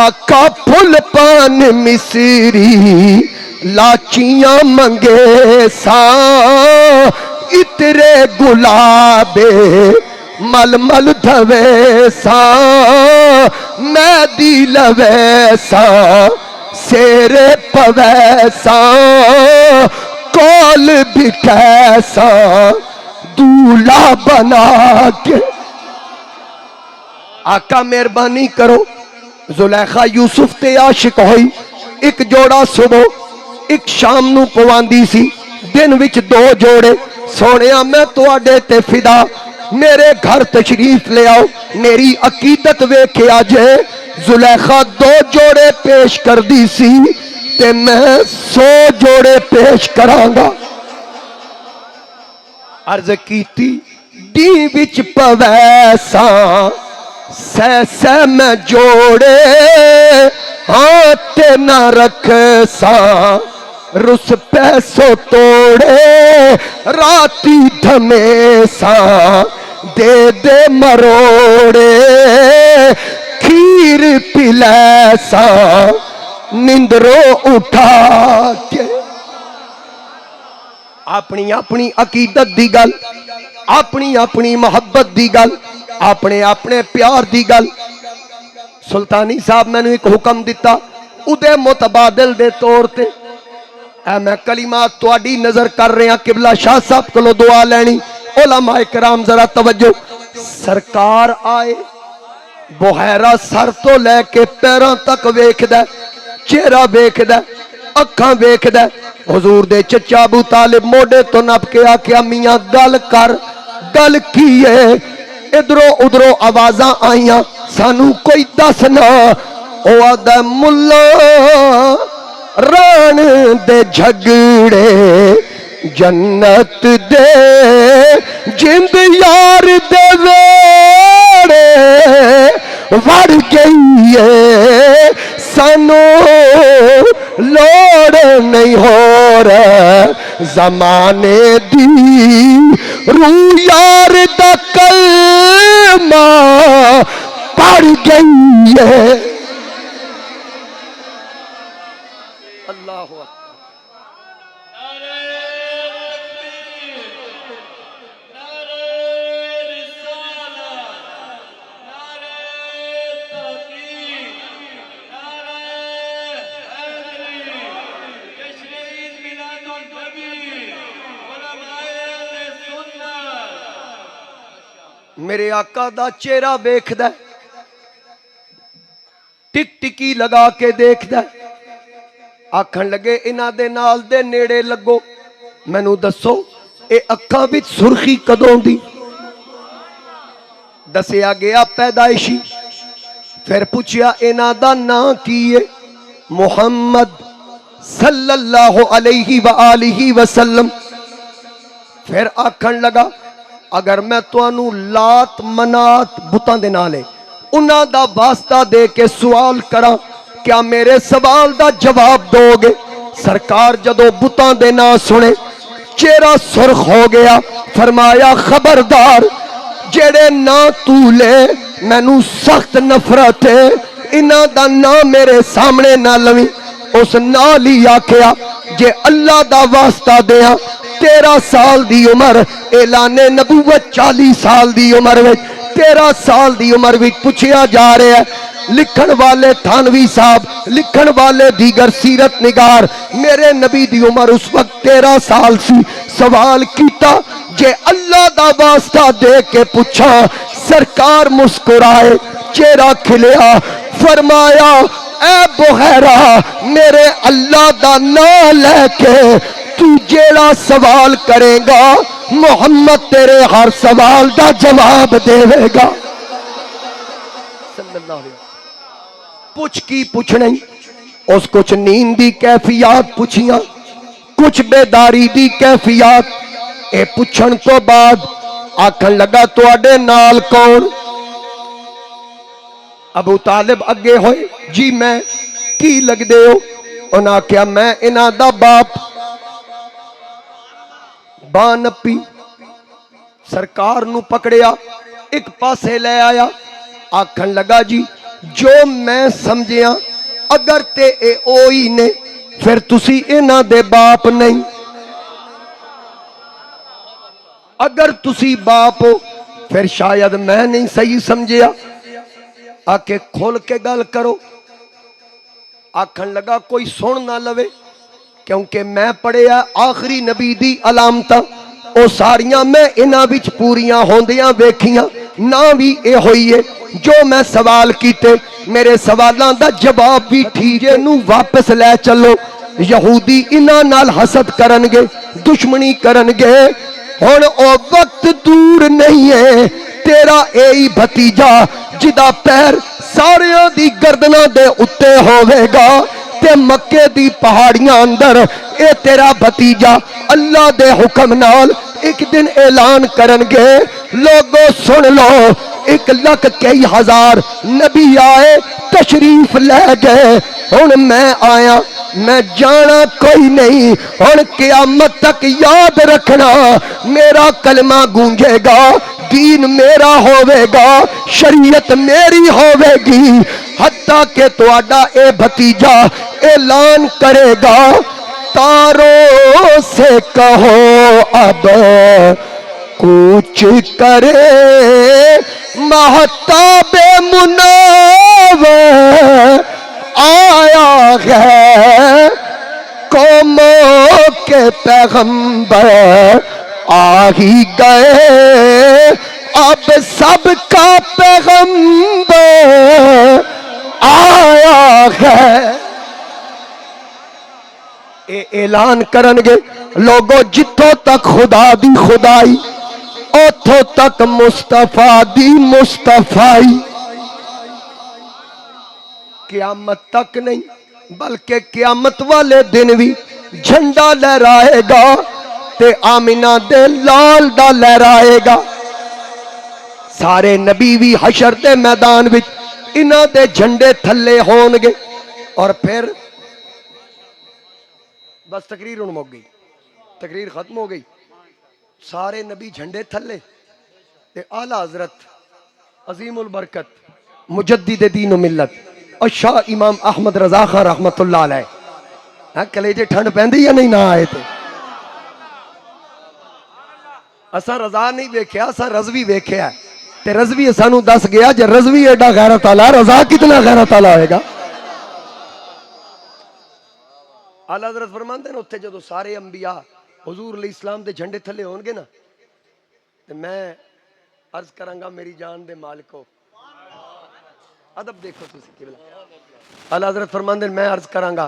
آقا پھل پان مصری لاچیاں منگے سا، اترے گلابے مل مل دھوے سا، میدی لوے سا سیرے پوے سا، کول بٹھے سا دولہ بنا کے۔ آقا مہربانی کرو، زلیخا یوسف تے عاشق ہوئی، ایک جوڑا صبح ایک شام نو پواندی سی، دن وچ دو جوڑے، سونیا میں تواڈے تے فدا، میرے گھر تشریف لے آؤ، میری عقیدت ویکھیا جے، زلیخا دو جوڑے پیش کر دی سی تے میں 100 جوڑے پیش کرانگا۔ عرض کیتی ڈی وچ پویساں سہ میں جوڑے ہاتھ نہ رکھ ساں، رس پیسو توڑے راتی دھمے ساں، دے دے مروڑے کھیر پلے ساں، نندرو اٹھا کے۔ اپنی اپنی عقیدت دی گل، اپنی اپنی محبت دی گل، اپنے اپنے پیار دی گل۔ سلطانی صاحب میں نے ایک حکم دیتا ادے متبادل دے طور تے، اے میں کلمات تواڈی نظر کر رہے ہیں، قبلہ شاہ صاحب کلو دعا لینی، علماء کرام ذرا توجہ۔ سرکار آئے، بحیرہ سر تو لے کے پیروں تک ویکھ دے، چہرہ ویکھ دے، اکھاں ویکھ دے۔ حضور دے چچا ابو طالب موڈے تو نپ کے آکھیا میاں گل کر، گل کیے؟ ادھروں ادھروں آوازاں آئیاں، سانو کوئی دسنا۔ او آدھا ملا ران دے جھگڑے جنت دے جند یار دے ویڑے وڑ گئی ہے، سانو لوڑ نہیں ہو رہا زمانے دی، روح یار دا کلمہ پڑھ گئی ہے۔ اللہ اکبر۔ میرے آقا دا چہرہ ویکھ دے، ٹک ٹکی لگا کے دیکھ دے، آکھن لگے انہاں دے نال دے نیڑے لگو، مینوں دسو اے اکھاں وچ سرخی کدوں دی؟ دسیا گیا پیدائشی۔ پھر پوچھیا انہاں دا نام کی ہے؟ محمد صلی اللہ علیہ وآلہ وسلم۔ پھر آکھن لگا اگر میں توانوں لات منات بتاں دے نالے انہاں دا واسطہ دے کے سوال کراں، کیا میرے سوال دا جواب دو گے؟ سرکار جدو بتاں دے نا سنے چہرہ سرخ ہو گیا، فرمایا خبردار جڑے نا تو لے مینوں سخت نفرت ہے، انہاں دا نا میرے سامنے نہ لویں۔ اس نال ہی آکھیا جے اللہ دا واسطہ دیاں 13 سال دی عمر، اعلان نبوت 40 سال دی عمر وچ، 13 سال دی عمر وچ پوچھیا جا رہا ہے۔ لکھن والے تھانوی صاحب، لکھن والے دیگر سیرت نگار، میرے نبی دی عمر اس وقت 13 سال سی۔ سوال کیتا جے اللہ دا واسطہ دے کے پوچھا، سرکار مسکرائے، چہرہ کھلیا، فرمایا اے بحیرہ میرے اللہ دا نام لے کے تو جیڑا سوال کرے گا محمد تیرے ہر سوال دا جواب دے گا۔ صلی اللہ علیہ وسلم پوچھ کی پوچھنے، اس کچھ نیند دی کیفیات پوچھیاں، کچھ بیداری دی کیفیات، اے پوچھن تو بعد آکھن لگا تواڈے نال کون؟ ابو طالب اگے ہوئے، جی میں، کی لگ دے ہو؟ انہاں کیا میں انہاں دا باپ۔ بانپی سرکار نو پکڑیا، ایک پاسے لے آیا، آکھن لگا جی جو میں سمجھیاں اگر تے اے اوئی نے پھر تسی انہاں دے باپ نہیں، اگر تسی باپ ہو پھر شاید میں نہیں صحیح سمجھیا، آکے کھول کے گل کرو۔ آکھن لگا کوئی سن نہ لوے، کیونکہ میں پڑھیا آخری نبی دی علامتاں، او ساریاں میں انہاں وچ پوریاں ہوندیاں ویکھیاں، نہ بھی اے ہوئی ہے جو میں سوال کیتے میرے سوالاں دا جواب بھی ٹھیک نو واپس لے چلو۔ یہودی انہاں نال حسد کرنگے، دشمنی کرنگے، ہن او وقت دور نہیں ہے، تیرا اے بھتیجا جدا پیر ساریاں دی گردناں دے اتے ہوئے گا، تے مکے دی پہاڑیاں اندر اے تیرا بھتیجا اللہ دے حکم نال ایک دن اعلان کرنگے، لوگو سن لو، 1,01,000 نبی آئے تشریف لے گئے، ہن میں آیا، میں جانا کوئی نہیں، ہن قیامت تک یاد رکھنا میرا کلمہ گونجے گا، دین میرا ہوئے گا، شریعت میری ہوئے گی، حتیٰ کہ تواڈا اے بھتیجا اعلان کرے گا تاروں سے کہو اب کچھ کرے مہتاب منور آیا ہے، قوموں کے پیغمبر آ ہی گئے، اب سب کا پیغمبر آیا ہے۔ اے اعلان کرنگے لوگوں جتوں تک خدا دی خدائی، اتھوں تک مصطفیٰ دی مصطفائی، قیامت تک نہیں بلکہ قیامت والے دن بھی جھنڈا لہرائے گا، تے آمینہ دے لال دا لہرائے گا، سارے نبی بھی حشر دے میدان وچ انہاں دے جھنڈے تھلے ہونگے، اور پھر بس تقریر ان مک گئی، تقریر ختم ہو گئی، سارے نبی جھنڈے تھلے، تے اعلیٰ حضرت عظیم البرکت مجدد دین و ملت اور شاہ امام احمد رضا خان رحمت اللہ علیہ کلیجے ٹھنڈ پہندی یا نہیں نہ آئے تھے؟ اسا رضا نہیں ویکھیا، اسا رضوی ویکھیا ہے، تے رضوی سانو دس گیا جے رضوی ایڈا غیرت والا، رضا کتنا غیرت والا ہوئے گا۔ اعلیٰ حضرت فرماندے ہیں اتھے جدو سارے انبیاء حضور علیہ السلام دے جھنڈے تھلے ہونگے نا، تے میں عرض کرانگا میری جان دے مالکو، ادب دیکھو تسی قبلہ، اعلیٰ حضرت فرماندے ہیں میں عرض کرانگا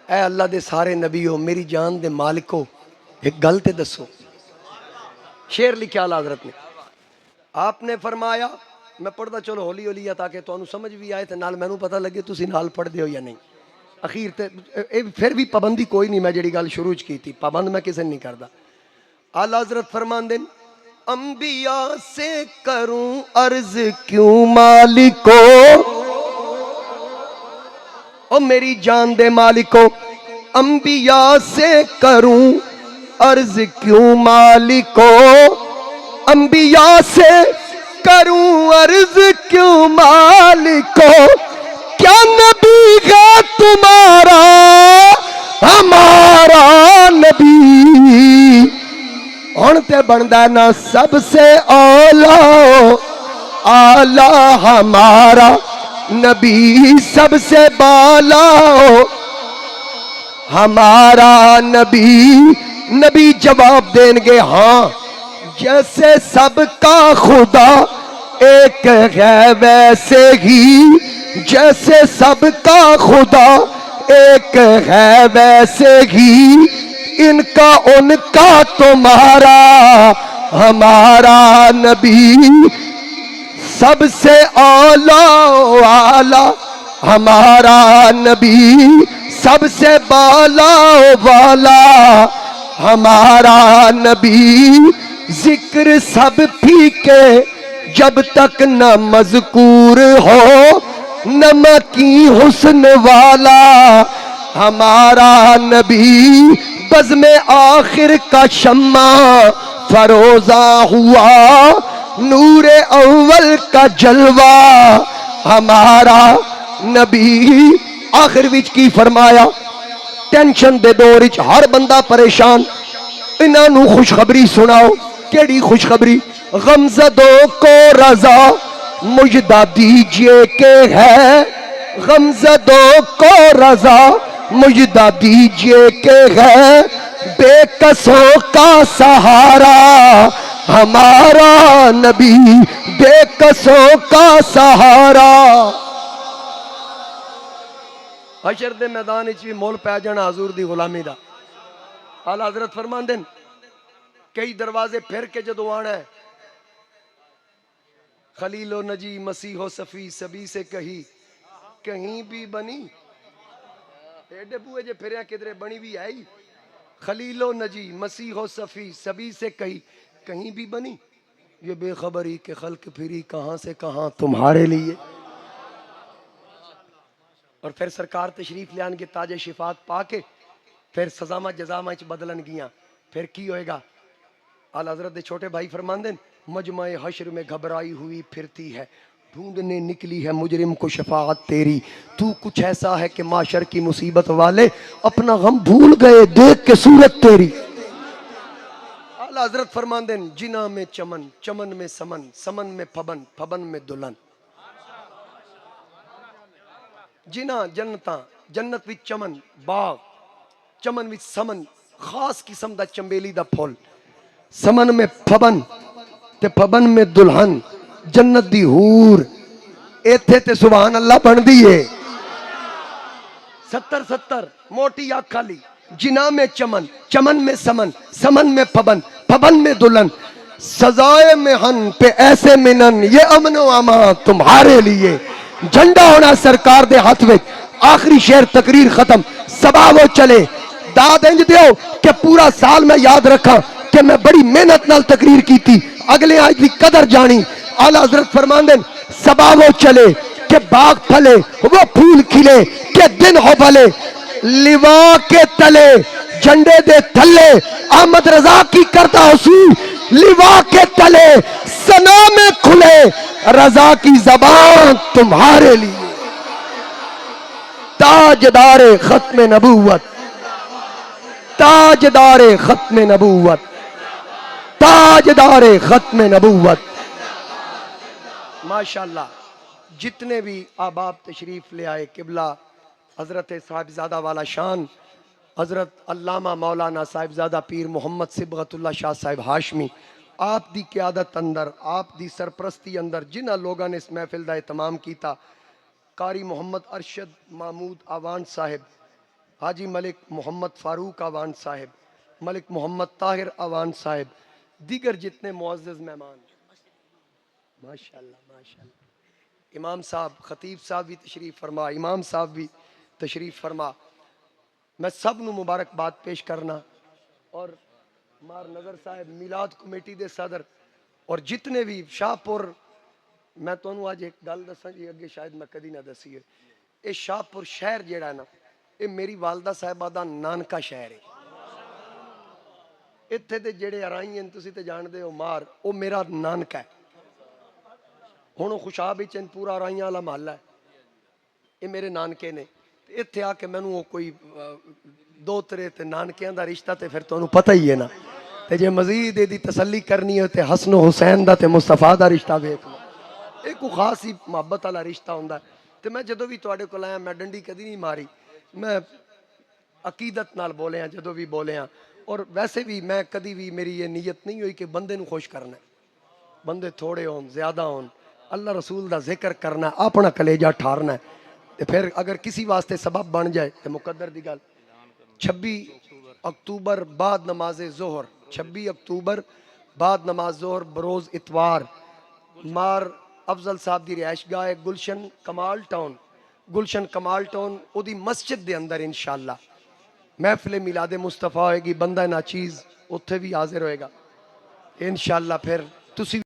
اے اللہ دے سارے نبیوں میری جان دے مالکو ایک گل تے دسو۔ شعر لکھیا اعلیٰ حضرت نے، آپ نے فرمایا، میں پڑھدا چلو ہولی ہولی ہے تاکہ تو انہوں سمجھ بھی آئے تے نال میں نوں پتہ لگے تسی نال پڑھ دے ہو یا نہیں۔ اخیر تے پھر بھی پابندی کوئی نہیں، میں جڑی گل شروع کی تھی پابند میں کسی نہیں کردا۔ اعلیٰ حضرت فرماندے انبیاء سے کروں عرض کیوں مالکو، او میری جان دے مالکو، انبیاء سے کروں عرض کیوں مالکو، انبیاء سے کروں عرض کیوں مالکو، کیا نبی ہے تمہارا ہمارا نبی، ہونتے بندہ نا سب سے اولا آلہ ہمارا نبی، سب سے بالا ہمارا نبی۔ نبی جواب دیں گے ہاں جیسے سب کا خدا ایک ہے ویسے ہی، جیسے سب کا خدا ایک ہے ویسے ہی، ان کا ان کا تمہارا ہمارا نبی سب سے اعلیٰ اعلیٰ، ہمارا نبی سب سے بالا والا، ہمارا نبی ذکر سب پھیکے جب تک نہ مذکور ہو نمکی حسن والا، ہمارا نبی بزم آخر کا شمع فروزاں ہوا نور اول کا جلوہ، ہمارا نبی آخر وچ کی فرمایا؟ ٹینشن دے دور وچ ہر بندہ پریشان، انہاں نو خوشخبری سناؤ۔ کیڑی خوشخبری؟ غمزدوں کو رضا مجدہ دیجئے کہ ہے، غمزدوں کو رضا مجدہ دیجئے کہ ہے، بے کسوں کا سہارا ہمارا نبی، بے کسوں کا سہارا۔ حشر دے میدان وچ بھی مول پہ جانا حضور دی غلامی دا۔ اعلیٰ حضرت فرماندن کئی دروازے پھر کے جدو آنا ہے، خلیل و نجی مسیح و صفی سبھی سے کہی کہیں بھی بنی، ایڈے بوئے جے پھریا کدرے بنی بھی آئی، خلیل و نجی مسیح و صفی سبھی سے کہی کہیں بھی بنی، یہ بے خبری کہ خلق پھری کہاں سے کہاں تمہارے لیے۔ اور پھر سرکار تشریف لیان کے تاج شفاعت پا کے پھر سزامہ جزامہ اچ بدلن گیاں، پھر کی ہوئے گا؟ اعلیٰ حضرت دے چھوٹے بھائی فرماندن مجمع حشر میں گھبرائی ہوئی پھرتی ہے، ڈھونڈنے نکلی ہے مجرم کو شفاعت تیری، تو کچھ ایسا ہے کہ معاشر کی مصیبت والے اپنا غم بھول گئے دیکھ کے صورت تیری۔ اعلیٰ حضرت فرماندن جنہ میں چمن، چمن میں سمن، سمن میں پھبن، پھبن میں دلہن، جنہ جنتاں، جنت وچ چمن باغ، چمن وچ سمن خاص قسم دا چمبیلی دا پھول، سمن میں پھبن تے پھبن میں دلہن، جنت دی حور، ایتھے تے سبحان اللہ بن دیئے 70 موٹی یا کھالی، جنہ میں چمن، چمن میں سمن، سمن میں پھبن، پھبن میں دلہن، سزائے مہن پہ ایسے منن، یہ امن و امان تمہارے لیے، جھنڈا ہونا سرکار دے ہاتھ میں، آخری شعر تقریر ختم، سبا وہ چلے، داد انج دیو کہ پورا سال میں یاد رکھا کہ میں بڑی محنت نال تقریر کی تھی، اگلے آج بھی قدر جانی۔ اعلیٰ حضرت فرماندن سبا وہ چلے کہ باغ پھلے وہ پھول کھلے کہ دن ہو بھلے، لیوا کے تلے جھنڈے دے تھلے احمد رضا کی کرتا حسین، لیوا کے تلے سنا میں کھلے رضا کی زبان تمہارے لیے، تاجدار ختم نبوت، تاجدار ختم نبوت، تاجدار ختم نبوت۔ ماشاءاللہ جتنے بھی احباب تشریف لے آئے، قبلہ حضرت صاحبزادہ والا شان حضرت علامہ مولانا صاحبزادہ پیر محمد صبغت اللہ شاہ صاحب ہاشمی، آپ دی قیادت اندر، آپ دی سرپرستی اندر جنہ لوگاں نے اس محفل دا اہتمام کیتا، قاری محمد ارشد محمود آوان صاحب، حاجی ملک محمد فاروق آوان صاحب، ملک محمد طاہر آوان صاحب، دیگر جتنے معزز مہمان، ماشاءاللہ ماشاءاللہ، امام صاحب، خطیب صاحب بھی تشریف فرما، امام صاحب بھی تشریف فرما، میں سب نو مبارکباد پیش کرنا، اور مار نظر صاحب میلاد کمیٹی دے صدر، اور جتنے بھی شاہپور، میں تو انہوں آج ایک گل دساں جی اگے شاید میں کدی نہ دسی ہے، اے شاہپور شہر جیڑا ہے نا، اے میری والدہ صاحبہ دا نانکا شہر ہے، اتھے دے جڑے ارائی ہیں تسی تے جان دے ہو مار، او میرا نانکا ہے، ہونوں خوشاب ہی چند پورا ارائیاں والا محلہ ہے، اے میرے نانکے نے، اتھے آ کے میں نو کوئی دو ترے تے نانکیاں دا رشتہ تے پھر تو انہوں پتہ ہی ہے نا، تے جے مزید دی تسلی کرنی ہے تے حسن و حسین دا تے مصطفیٰ دا رشتہ دیکھ لو، ایک کو خاص ہی محبت والا رشتہ ہوندا ہے، تے میں جدو بھی تواڈے کول آیا میں ڈنڈی کدی نہیں ماری، میں عقیدت نال بولے ہیں، جدو بھی بولے ہیں، اور ویسے بھی میں کدی بھی میری یہ نیت نہیں ہوئی کہ بندے نو خوش کرنا ہے، بندے تھوڑے ہون زیادہ ہون، اللہ رسول دا ذکر کرنا ہے، اپنا کلیجہ ٹھارنا ہے، تے پھر اگر کسی واسطے سبب بن جائے تو مقدر دی گل۔ 26 اکتوبر بعد نماز ظہر، 26 اکتوبر بعد نماز ظہر بروز اتوار، مار افضل صاحب دی رہائش گاہ ہے گلشن کمال ٹاؤن، گلشن کمال ٹاؤن او دی مسجد دے اندر انشاءاللہ محفل میلاد مصطفیٰ ہوئے گی، بندہ ناچیز اتھے بھی حاضر ہوئے گا انشاءاللہ۔ پھر تسی